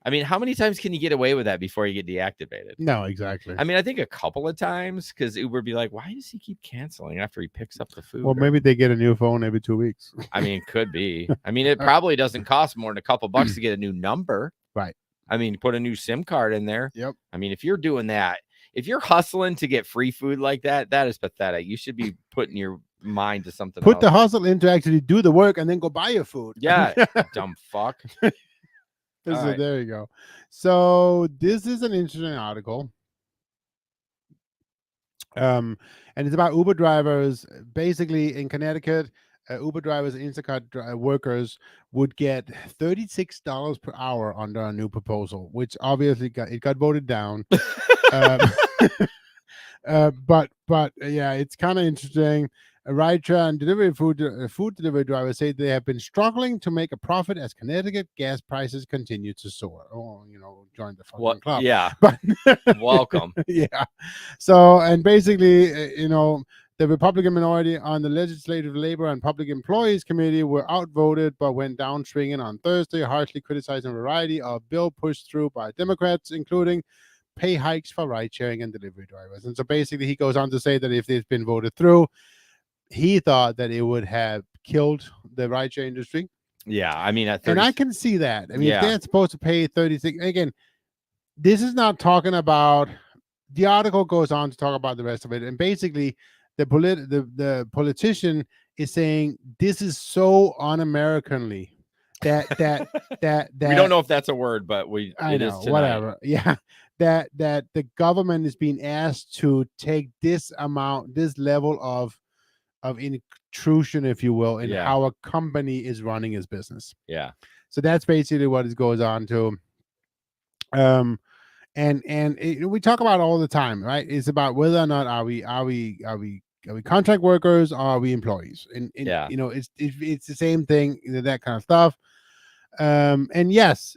I mean, how many times can you get away with that before you get deactivated? No, exactly. I mean, I think a couple of times, because Uber be like, why does he keep canceling after he picks up the food? Well, maybe they get a new phone every 2 weeks. I mean, could be. I mean, it probably doesn't cost more than a couple bucks to get a new number. Right. I mean, put a new SIM card in there. Yep. I mean, if you're doing that, if you're hustling to get free food like that, that is pathetic. You should be putting your mind to something else. Put the hustle in to actually do the work and then go buy your food. Yeah, dumb fuck. So there you go. So this is an interesting article. And it's about Uber drivers. Basically, in Connecticut, Uber drivers and Instacart workers would get $36 per hour under a new proposal, which obviously got voted down. But yeah, it's kind of interesting. A rideshare and food delivery drivers say they have been struggling to make a profit as Connecticut gas prices continue to soar. Oh, join the fucking club. Yeah, but welcome. Yeah. So, and basically, the Republican minority on the Legislative Labor and Public Employees Committee were outvoted, but went down swinging on Thursday, harshly criticizing a variety of bill pushed through by Democrats, including pay hikes for ride sharing and delivery drivers. And so basically, he goes on to say that if it's been voted through, he thought that it would have killed the rideshare industry. Yeah, I mean, and I can see that. I mean, if they're supposed to pay 36, again, this is not talking about. The article goes on to talk about the rest of it, and basically, the politician is saying this is so un-Americanly that we don't know if that's a word, but I it know, is tonight. whatever. Yeah. That the government is being asked to take this level of intrusion, if you will, in how a company is running its business. Yeah. So that's basically what it goes on to. We talk about all the time, right? It's about whether or not are we contract workers or are we employees? And yeah, it's the same thing, that kind of stuff. And yes,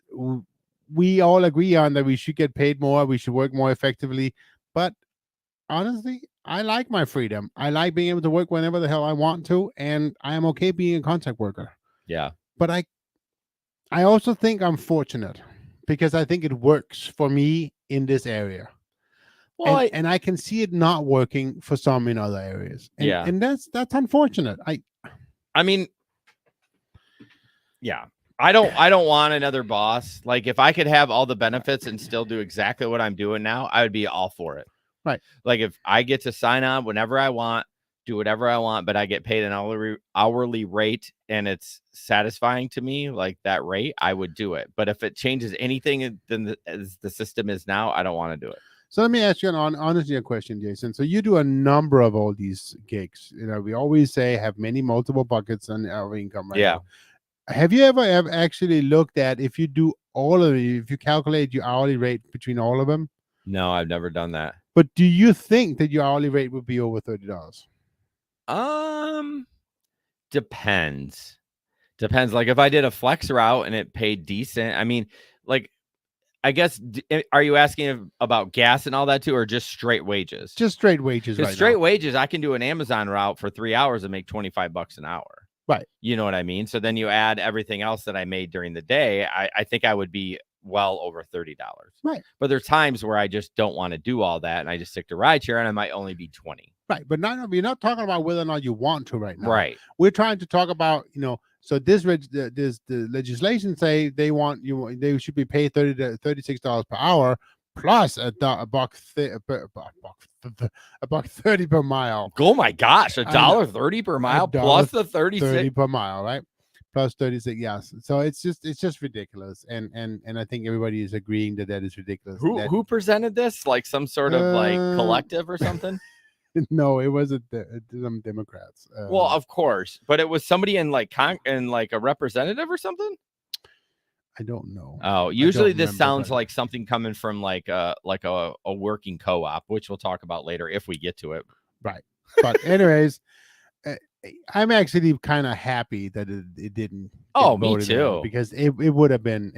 we all agree on that we should get paid more, we should work more effectively. But honestly, I like my freedom. I like being able to work whenever the hell I want to, and I am okay being a contract worker. Yeah. But I also think I'm fortunate because I think it works for me in this area. Well, and I can see it not working for some in other areas. And that's unfortunate. I mean, yeah. I don't want another boss. Like, if I could have all the benefits and still do exactly what I'm doing now, I would be all for it. Right. Like, if I get to sign on whenever I want, do whatever I want, but I get paid an hourly rate and it's satisfying to me, like that rate, I would do it. But if it changes anything than as the system is now, I don't want to do it. So let me ask you honestly a question, Jason. So you do a number of all these gigs. We always say have multiple buckets on our income right now. Have you ever actually looked at if you do all of it, if you calculate your hourly rate between all of them? No, I've never done that. But do you think that your hourly rate would be over $30? Depends. Like, if I did a flex route and it paid decent, I mean, like, I guess, are you asking about gas and all that too, or just straight wages? Just straight wages. Right. Straight wages, I can do an Amazon route for 3 hours and make $25 an hour. Right. You know what I mean? So then you add everything else that I made during the day. I think I would be well over $30. Right. But there's times where I just don't want to do all that and I just stick to rideshare and I might only be 20. Right. But we're not talking about whether or not you want to right now. Right. We're trying to talk about, so the legislation say they should be paid $30 to $36 per hour plus a buck $1.30 per mile. Oh my gosh, $1.30 per mile plus the 30 per mile, right? Plus 36, yes. So it's just ridiculous, and I think everybody is agreeing that is ridiculous. Who presented this? Like some sort of like collective or something? No, it wasn't some Democrats. Well, of course, but it was somebody in like a representative or something. I don't know. Oh, usually this sounds like something coming from like a working co-op, which we'll talk about later if we get to it. Right. But anyways, I'm actually kind of happy that it didn't. Oh, me too. Because it would have been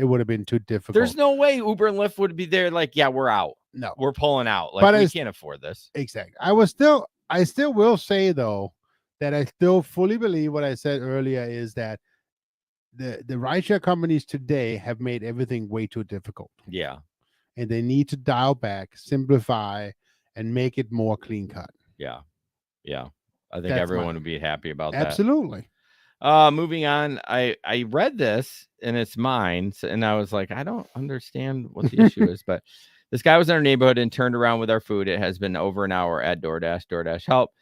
too difficult. There's no way Uber and Lyft would be there. Like, yeah, we're out. No, we're pulling out. Like, we can't afford this. Exactly. I still will say though that I still fully believe what I said earlier is that the rideshare companies today have made everything way too difficult. Yeah. And they need to dial back, simplify, and make it more clean cut. Yeah. Yeah. I think everyone would be happy about that. Absolutely. Moving on, I read this and it's mine, and I was like, I don't understand what the issue is, but this guy was in our neighborhood and turned around with our food. It has been over an hour at DoorDash help.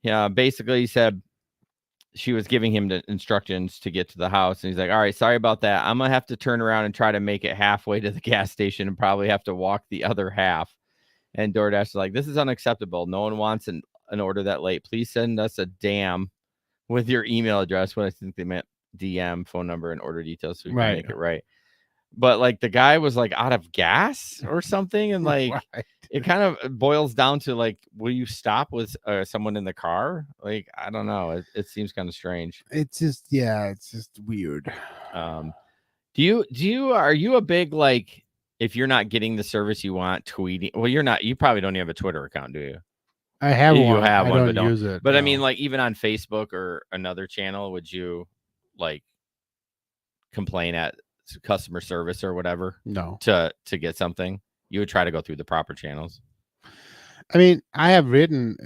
Yeah, basically he said she was giving him the instructions to get to the house, and he's like, all right, sorry about that. I'm gonna have to turn around and try to make it halfway to the gas station and probably have to walk the other half. And DoorDash is like, this is unacceptable. No one wants an order that late. Please send us a DM with your email address. What I think they meant DM, phone number, and order details so we can make it right. But like the guy was like out of gas or something, and like it kind of boils down to like, will you stop with someone in the car? Like, I don't know. It seems kind of strange. It's just weird. Are you a big like, if you're not getting the service you want, tweeting? Well, you're not. You probably don't even have a Twitter account, do you? I have one. You have one, but don't use it. But no. I mean, like even on Facebook or another channel, would you like complain at customer service or whatever? No. To get something, you would try to go through the proper channels. I mean, I have written,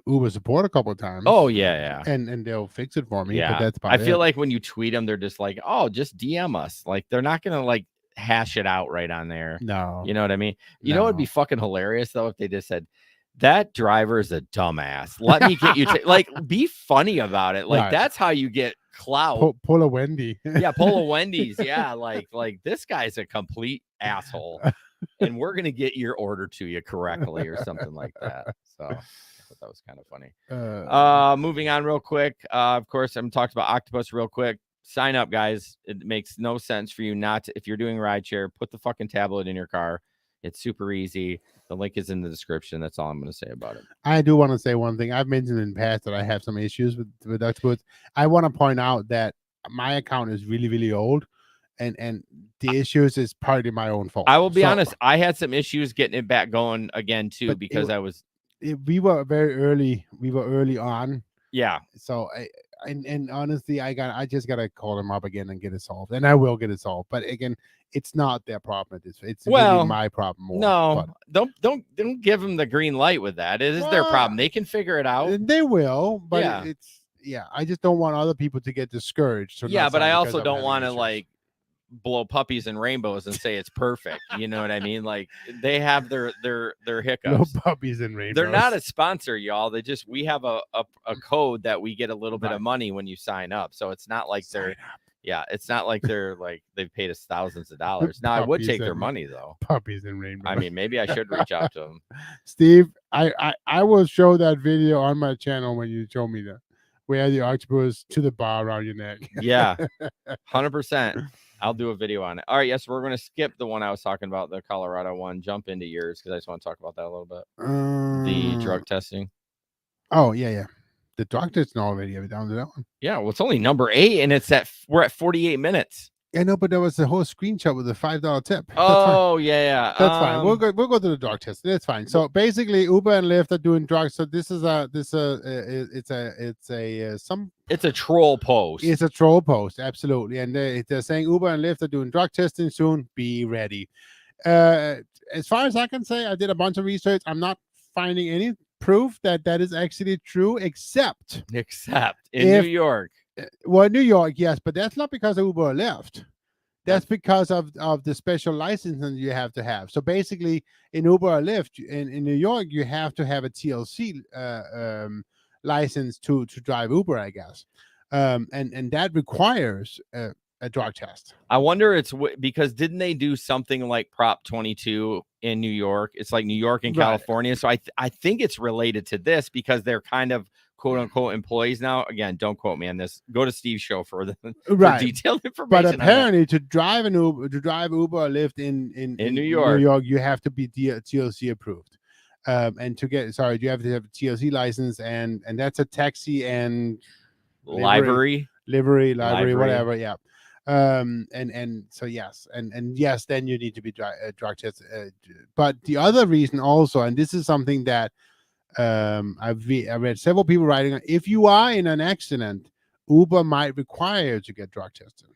Uber support a couple of times. Oh yeah. And they'll fix it for me. Yeah. But that's about I feel like when you tweet them, they're just like, oh, just DM us. Like they're not gonna like hash it out right on there. No. You know what I mean? You know, it'd be fucking hilarious though if they just said, that driver is a dumbass. Let me get you like be funny about it. Like that's how you get clout. Pull a Wendy. Yeah, pull a Wendy's. Yeah, like this guy's a complete asshole, and we're gonna get your order to you correctly or something like that. So I thought that was kind of funny. Moving on real quick. Of course, I'm talking about Octopus real quick. Sign up, guys. It makes no sense for you not to, if you're doing rideshare, put the fucking tablet in your car. It's super easy. The link is in the description. That's all I'm going to say about it. I do want to say one thing. I've mentioned in the past that I have some issues with Octopus. I want to point out that my account is really, really old, and the issues is partly my own fault. I will be honest. I had some issues getting it back going again too because we were very early. We were early on. Yeah. So and honestly, I just gotta call them up again and get it solved, and I will get it solved. But again, it's not their problem. It's really my problem more. No, don't give them the green light with that. It is their problem. They can figure it out. They will, but I just don't want other people to get discouraged. But I also don't want to like blow puppies and rainbows and say it's perfect. You know what I mean? Like they have their hiccups. No puppies and rainbows. They're not a sponsor, y'all. We have a code that we get a little bit of money when you sign up. So it's not like it's not like they're like they've paid us thousands of dollars. Now I would take their money though. Puppies and rainbows. I mean, maybe I should reach out to them. Steve, I will show that video on my channel when you show me that. Where the octopus to the bar around your neck. Yeah, 100%. I'll do a video on it. All right, yes, we're going to skip the one I was talking about, the Colorado one. Jump into yours because I just want to talk about that a little bit. The drug testing. Oh yeah. The drug testing already. Have you down to that one? Yeah, well, it's only number 8, and we're at 48 minutes. I know, but there was a whole screenshot with a $5 tip. Oh yeah. That's fine. We'll go to the drug test. That's fine. So basically, Uber and Lyft are doing drugs. So this is it's a troll post. It's a troll post, absolutely. And they're saying Uber and Lyft are doing drug testing soon. Be ready. As far as I can say, I did a bunch of research. I'm not finding any proof that is actually true, except in New York. Well, New York, yes, but that's not because of Uber or Lyft. That's because of the special licensing you have to have. So basically, in Uber or Lyft, in New York, you have to have a TLC license to drive Uber, I guess. And that requires a drug test. I wonder because didn't they do something like Prop 22 in New York? It's like New York and California. So I think it's related to this because they're kind of quote unquote employees now. Again, don't quote me on this. Go to Steve's show for detailed information. But apparently, to drive Uber or Lyft in New York, you have to be TLC approved. And to get you have to have a TLC license, and that's a taxi and livery, whatever. Yeah. And so yes, and yes, then you need to be drug tested. But the other reason also, and this is something that I read several people writing on, if you are in an accident, Uber might require you to get drug tested.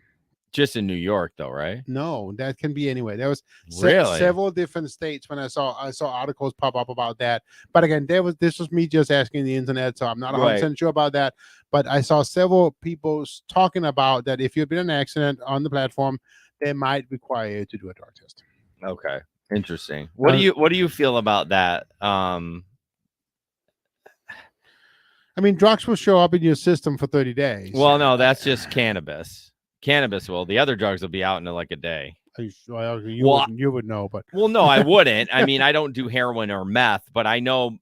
Just in New York, though, right? No, that can be anywhere. There was really several different states when I saw articles pop up about that. But again, this was me just asking the internet, so I'm not 100% sure about that. But I saw several people talking about that if you've been in an accident on the platform, they might require you to do a drug test. Okay, interesting. What do you feel about that? I mean, drugs will show up in your system for 30 days. Well, no, that's just cannabis. Cannabis will. The other drugs will be out in like a day. You would know, but no, I wouldn't. I mean, I don't do heroin or meth, but I know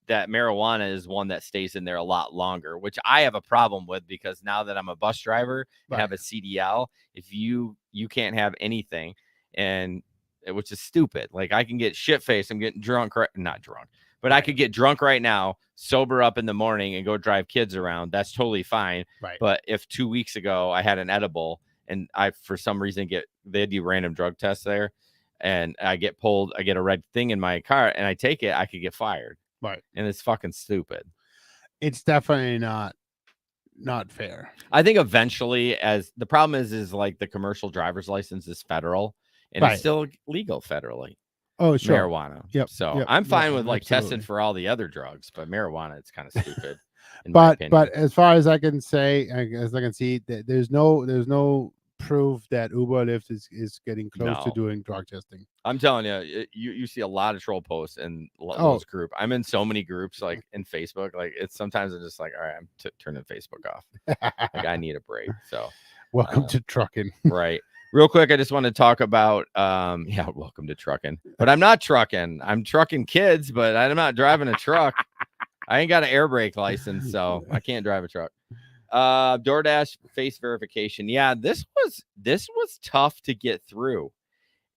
that marijuana is one that stays in there a lot longer, which I have a problem with because now that I'm a bus driver and have a CDL, if you can't have anything, and which is stupid. Like I can get shit faced. I'm getting drunk, not drunk. But I could get drunk right now, sober up in the morning, and go drive kids around. That's totally fine. Right. But if 2 weeks ago I had an edible and I, for some reason, they do random drug tests there, and I get pulled, I get a red thing in my car, and I take it, I could get fired. Right. And it's fucking stupid. It's definitely not fair. I think eventually, as the problem is like the commercial driver's license is federal, and it's still legal federally. Oh, sure. Marijuana. Yep. So I'm fine with like testing for all the other drugs, but marijuana, it's kind of stupid. But as far as I can say, as I can see, there's no proof that Uber Lyft is getting close to No. doing drug testing. I'm telling you, you see a lot of troll posts in Oh. those group. I'm in so many groups like in Facebook. Like it's sometimes I'm just like, all right, I'm turning Facebook off. Like I need a break. So Welcome to trucking. right. Real quick, I just want to talk about welcome to trucking. But I'm not trucking. I'm trucking kids, but I'm not driving a truck. I ain't got an air brake license, so I can't drive a truck. DoorDash face verification. Yeah, this was tough to get through.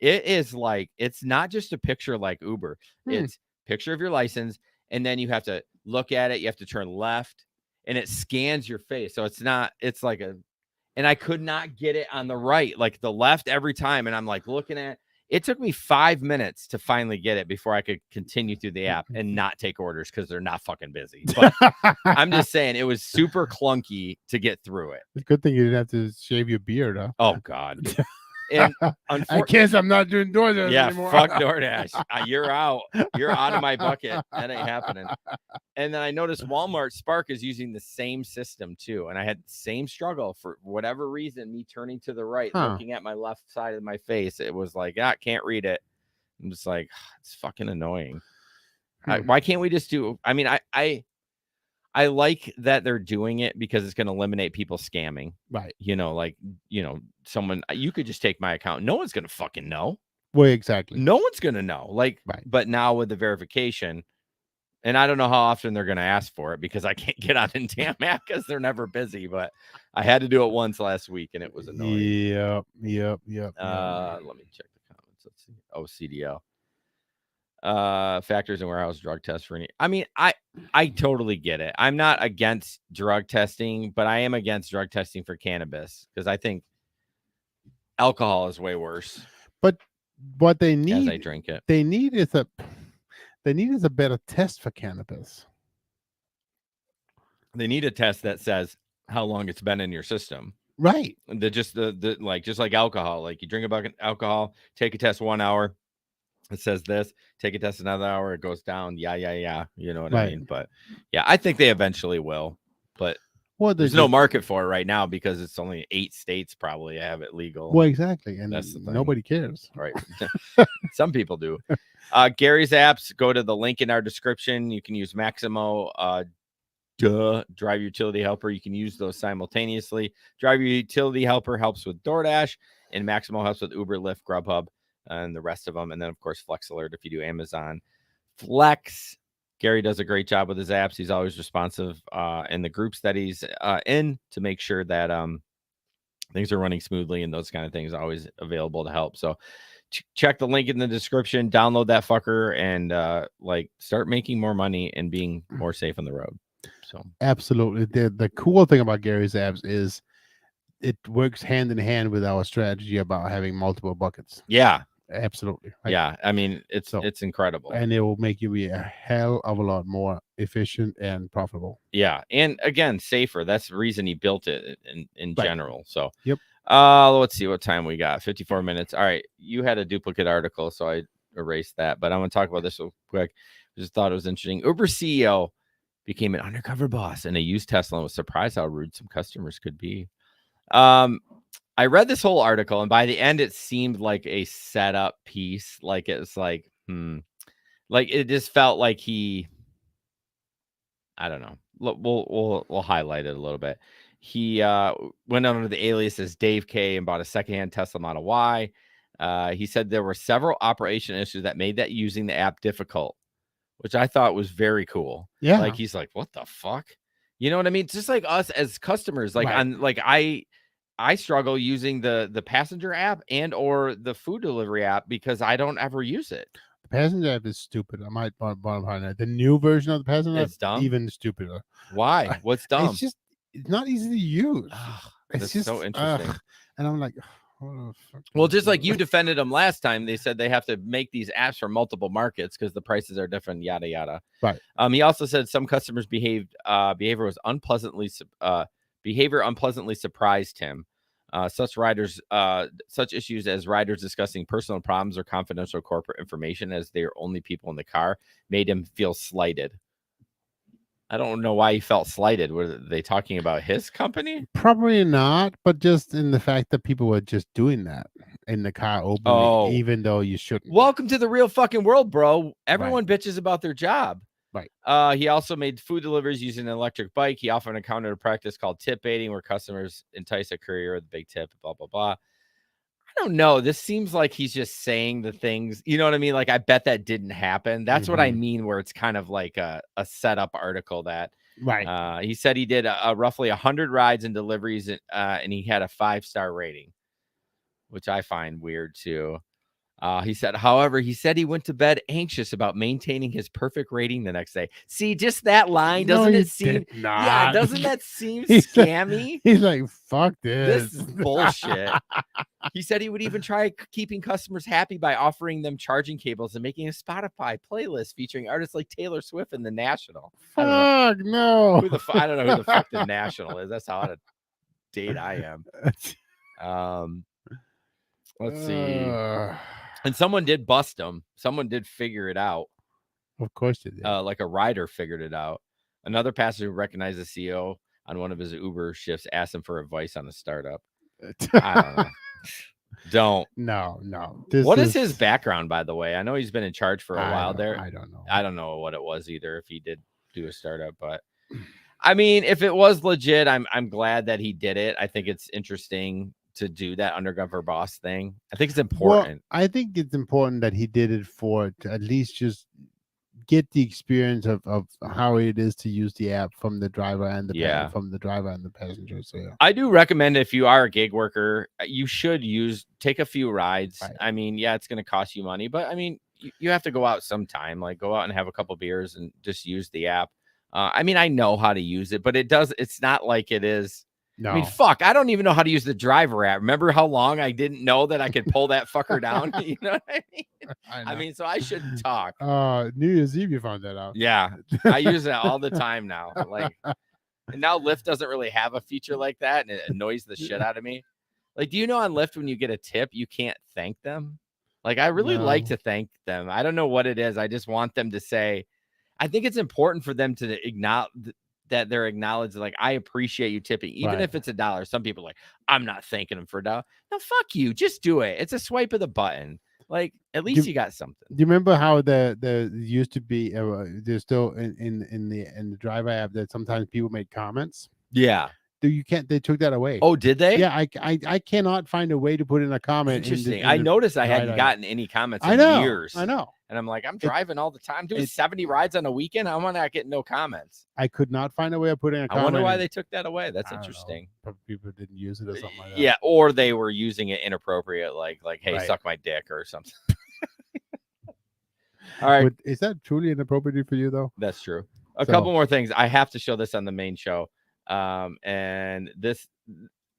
It is like it's not just a picture like Uber. It's picture of your license, and then you have to look at it. You have to turn left, and it scans your face. So it's like and I could not get it on the right, like the left every time. And I'm like looking at it. Took me 5 minutes to finally get it before I could continue through the app and not take orders because they're not fucking busy. But I'm just saying it was super clunky to get through it. It's a good thing you didn't have to shave your beard, huh? Oh God. And I guess I'm not doing DoorDash anymore. Fuck DoorDash. You're out. You're out of my bucket. That ain't happening. And then I noticed Walmart Spark is using the same system too. And I had the same struggle for whatever reason, me turning to the right, looking at my left side of my face. It was like, can't read it. I'm just like, it's fucking annoying. Why can't we just do, I mean, I like that they're doing it because it's going to eliminate people scamming. Right. Someone, you could just take my account. No one's going to fucking know. Well, exactly. No one's going to know. Right. But now with the verification, and I don't know how often they're going to ask for it because I can't get on the damn app because they're never busy. But I had to do it once last week and it was annoying. Yep. Let me check the comments. Let's see. Oh, CDL. Factors in warehouse drug test for any. I mean, I totally get it. I'm not against drug testing, but I am against drug testing for cannabis because I think alcohol is way worse. But what they need, as I drink it, they need is a better test for cannabis. They need a test that says how long it's been in your system. Right. Just like alcohol. Like you drink a bucket of alcohol, take a test 1 hour. It says this, take a test another hour, it goes down. Yeah. You know what I mean? But yeah, I think they eventually will. But there's no market for it right now because it's only 8 states probably have it legal. Well, exactly. And that's the thing. Nobody cares. Right. Some people do. Gary's apps, go to the link in our description. You can use Maximo, Drive Utility Helper. You can use those simultaneously. Drive Utility Helper helps with DoorDash, and Maximo helps with Uber, Lyft, Grubhub, and the rest of them. And then, of course, Flex Alert if you do Amazon. Flex, Gary does a great job with his apps. He's always responsive in the groups that he's in to make sure that things are running smoothly and those kind of things, always available to help. So check the link in the description, download that fucker, and start making more money and being more safe on the road. So absolutely. The cool thing about Gary's apps is it works hand in hand with our strategy about having multiple buckets. Yeah. Absolutely. Yeah. I mean, it's incredible. And it will make you be a hell of a lot more efficient and profitable. Yeah. And again, safer. That's the reason he built it in general. So, yep. Let's see what time we got. 54 minutes. All right. You had a duplicate article, so I erased that. But I'm going to talk about this real quick. I just thought it was interesting. Uber CEO became an undercover boss in a used Tesla and was surprised how rude some customers could be. I read this whole article, and by the end, it seemed like a setup piece. Like it was like it just felt like I don't know. We'll highlight it a little bit. He went under the alias as Dave K and bought a secondhand Tesla Model Y. He said there were several operation issues that made that using the app difficult, which I thought was very cool. Yeah, like he's like, what the fuck? You know what I mean? It's just like us as customers. Like I struggle using the passenger app and or the food delivery app because I don't ever use it. The passenger app is stupid. I might bottom line that. The new version of the passenger app is dumb. Even stupider. Why? What's dumb? It's not easy to use. It's just so interesting. And I'm like, well, just like you defended them last time, they said they have to make these apps for multiple markets because the prices are different, yada yada. Right. He also said some customers behavior unpleasantly surprised him. Such issues as riders discussing personal problems or confidential corporate information as they are only people in the car made him feel slighted. I don't know why he felt slighted. Were they talking about his company? Probably not, but just in the fact that people were just doing that in the car openly, Oh. even though you shouldn't. Welcome to the real fucking world, bro. Everyone bitches about their job. Right. He also made food deliveries using an electric bike. He often encountered a practice called tip baiting, where customers entice a courier with a big tip, blah, blah, blah. I don't know. This seems like he's just saying the things, you know what I mean? Like, I bet that didn't happen. That's what I mean, where it's kind of like a setup article that, Right. he said he did roughly 100 rides and deliveries, and he had a 5-star rating, which I find weird too. He said, however, he went to bed anxious about maintaining his perfect rating the next day. See, just that line, doesn't it seem? Yeah, doesn't that seem scammy? He's like, fuck this. This is bullshit. He said he would even try keeping customers happy by offering them charging cables and making a Spotify playlist featuring artists like Taylor Swift and The National. Fuck no. I don't know who the fuck The National is. That's how out of date I am. Let's see. And someone did bust him. Someone did figure it out. Of course they did. Like a rider figured it out. Another passenger who recognized the CEO on one of his Uber shifts asked him for advice on a startup. I don't know. Don't. No. What is his background, by the way? I know he's been in charge for a while there. I don't know. I don't know what it was either, if he did do a startup, but I mean, if it was legit, I'm glad that he did it. I think it's interesting to do that undercover boss thing. I think it's important. Well, I think it's important that he did it to at least just get the experience of how it is to use the app from the driver and the passenger. So yeah. I do recommend, if you are a gig worker, you should take a few rides. Right. I mean, yeah, it's going to cost you money, but I mean, you have to go out sometime, like go out and have a couple beers and just use the app. I mean, I know how to use it, but it's not like it is. No. I mean, fuck, I don't even know how to use the driver app. Remember how long I didn't know that I could pull that fucker down? You know what I mean? I mean, so I shouldn't talk. New Year's Eve, you found that out. Yeah, I use it all the time now. Like, and now Lyft doesn't really have a feature like that, and it annoys the shit out of me. Like, do you know on Lyft when you get a tip, you can't thank them? Like, I really like to thank them. I don't know what it is. I just want them to say. I think it's important for them to acknowledge that they're acknowledged, like, I appreciate you tipping, even if it's $1. Some people are like, I'm not thanking them for $1. No, fuck you. Just do it. It's a swipe of the button. Like, at least you got something. Do you remember how there used to be there's still in the driver app that sometimes people made comments? Yeah. They took that away. Oh, did they? Yeah, I cannot find a way to put in a comment. Interesting. I noticed I hadn't gotten any comments in years. I know. And I'm like, I'm driving all the time, doing 70 rides on a weekend. I'm not getting no comments. I could not find a way of putting a comment. I wonder why they took that away. That's interesting. People didn't use it or something like that. Yeah, or they were using it inappropriate, like hey, suck my dick or something. All right. Is that truly inappropriate for you, though? That's true. A couple more things. I have to show this on the main show. And this,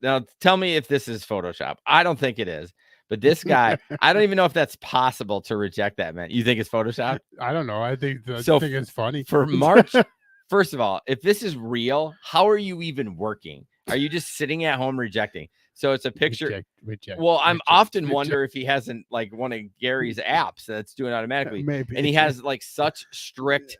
now tell me if this is Photoshop. I don't think it is. But this guy, I don't even know if that's possible to reject that, man. You think it's Photoshop? I don't know. I think it's funny. For March, first of all, if this is real, how are you even working? Are you just sitting at home rejecting? So it's a picture. Reject, well, I'm often wonder if he hasn't like one of Gary's apps that's doing automatically. Maybe. And he has like such strict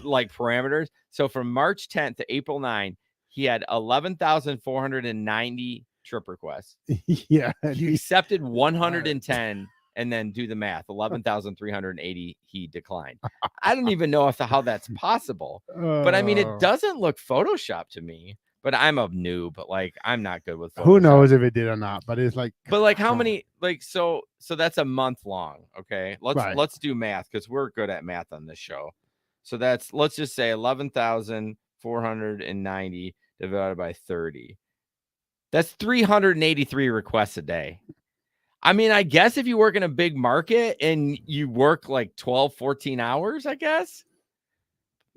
like parameters. So from March 10th to April 9th, he had 11,490 trip requests. Yeah. He accepted 110, and then do the math. 11,380 he declined. I don't even know how that's possible. But I mean, it doesn't look Photoshop to me. But I'm a noob. But like, I'm not good with Photoshop. Who knows if it did or not? But it's like. But like, how many? Like, so that's a month long. Okay, let's do math because we're good at math on this show. So let's just say 11,490 divided by 30. That's 383 requests a day. I mean, I guess if you work in a big market and you work like 12, 14 hours, I guess.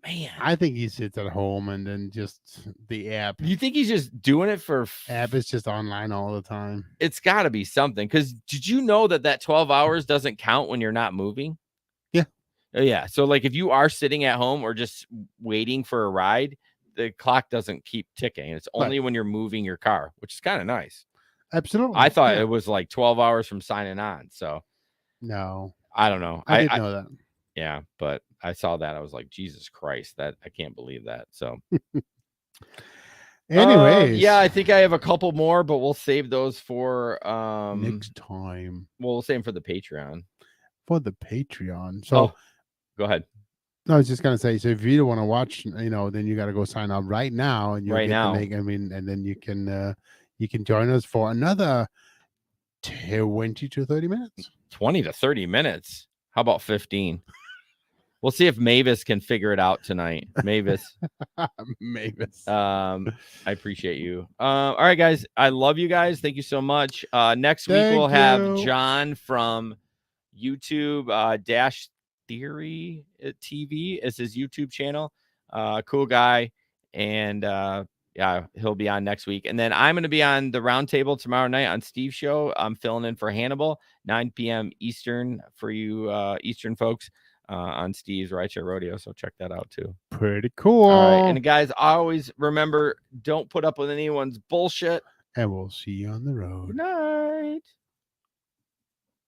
Man, I think he sits at home and then just the app. You think he's just doing it for app is just online all the time? It's got to be something. Because did you know that 12 hours doesn't count when you're not moving? Yeah. Yeah. So like if you are sitting at home or just waiting for a ride, the clock doesn't keep ticking. It's only when you're moving your car, which is kind of nice. Absolutely. I thought it was like 12 hours from signing on. So no, I don't know. I didn't know that. Yeah, but I saw that. I was like, Jesus Christ, that I can't believe that. So anyways, yeah, I think I have a couple more, but we'll save those for next time. Well, we'll save them for the Patreon. For the Patreon. So go ahead. No, I was just gonna say, so if you don't want to watch, then you got to go sign up right now, and you'll Right get now. to make. I mean, and then you can join us for another 20 to 30 minutes. 20 to 30 minutes. How about 15? We'll see if Mavis can figure it out tonight. Mavis. Mavis. I appreciate you. All right, guys. I love you guys. Thank you so much. Next week we'll have John from YouTube, Dash Theory TV is his YouTube channel. Cool guy. And yeah, he'll be on next week. And then I'm going to be on the roundtable tomorrow night on Steve's show. I'm filling in for Hannibal, 9 p.m. Eastern for you Eastern folks on Steve's Rideshare Rodeo. So check that out too. Pretty cool. All right. And guys, always remember, don't put up with anyone's bullshit. And we'll see you on the road. Good night.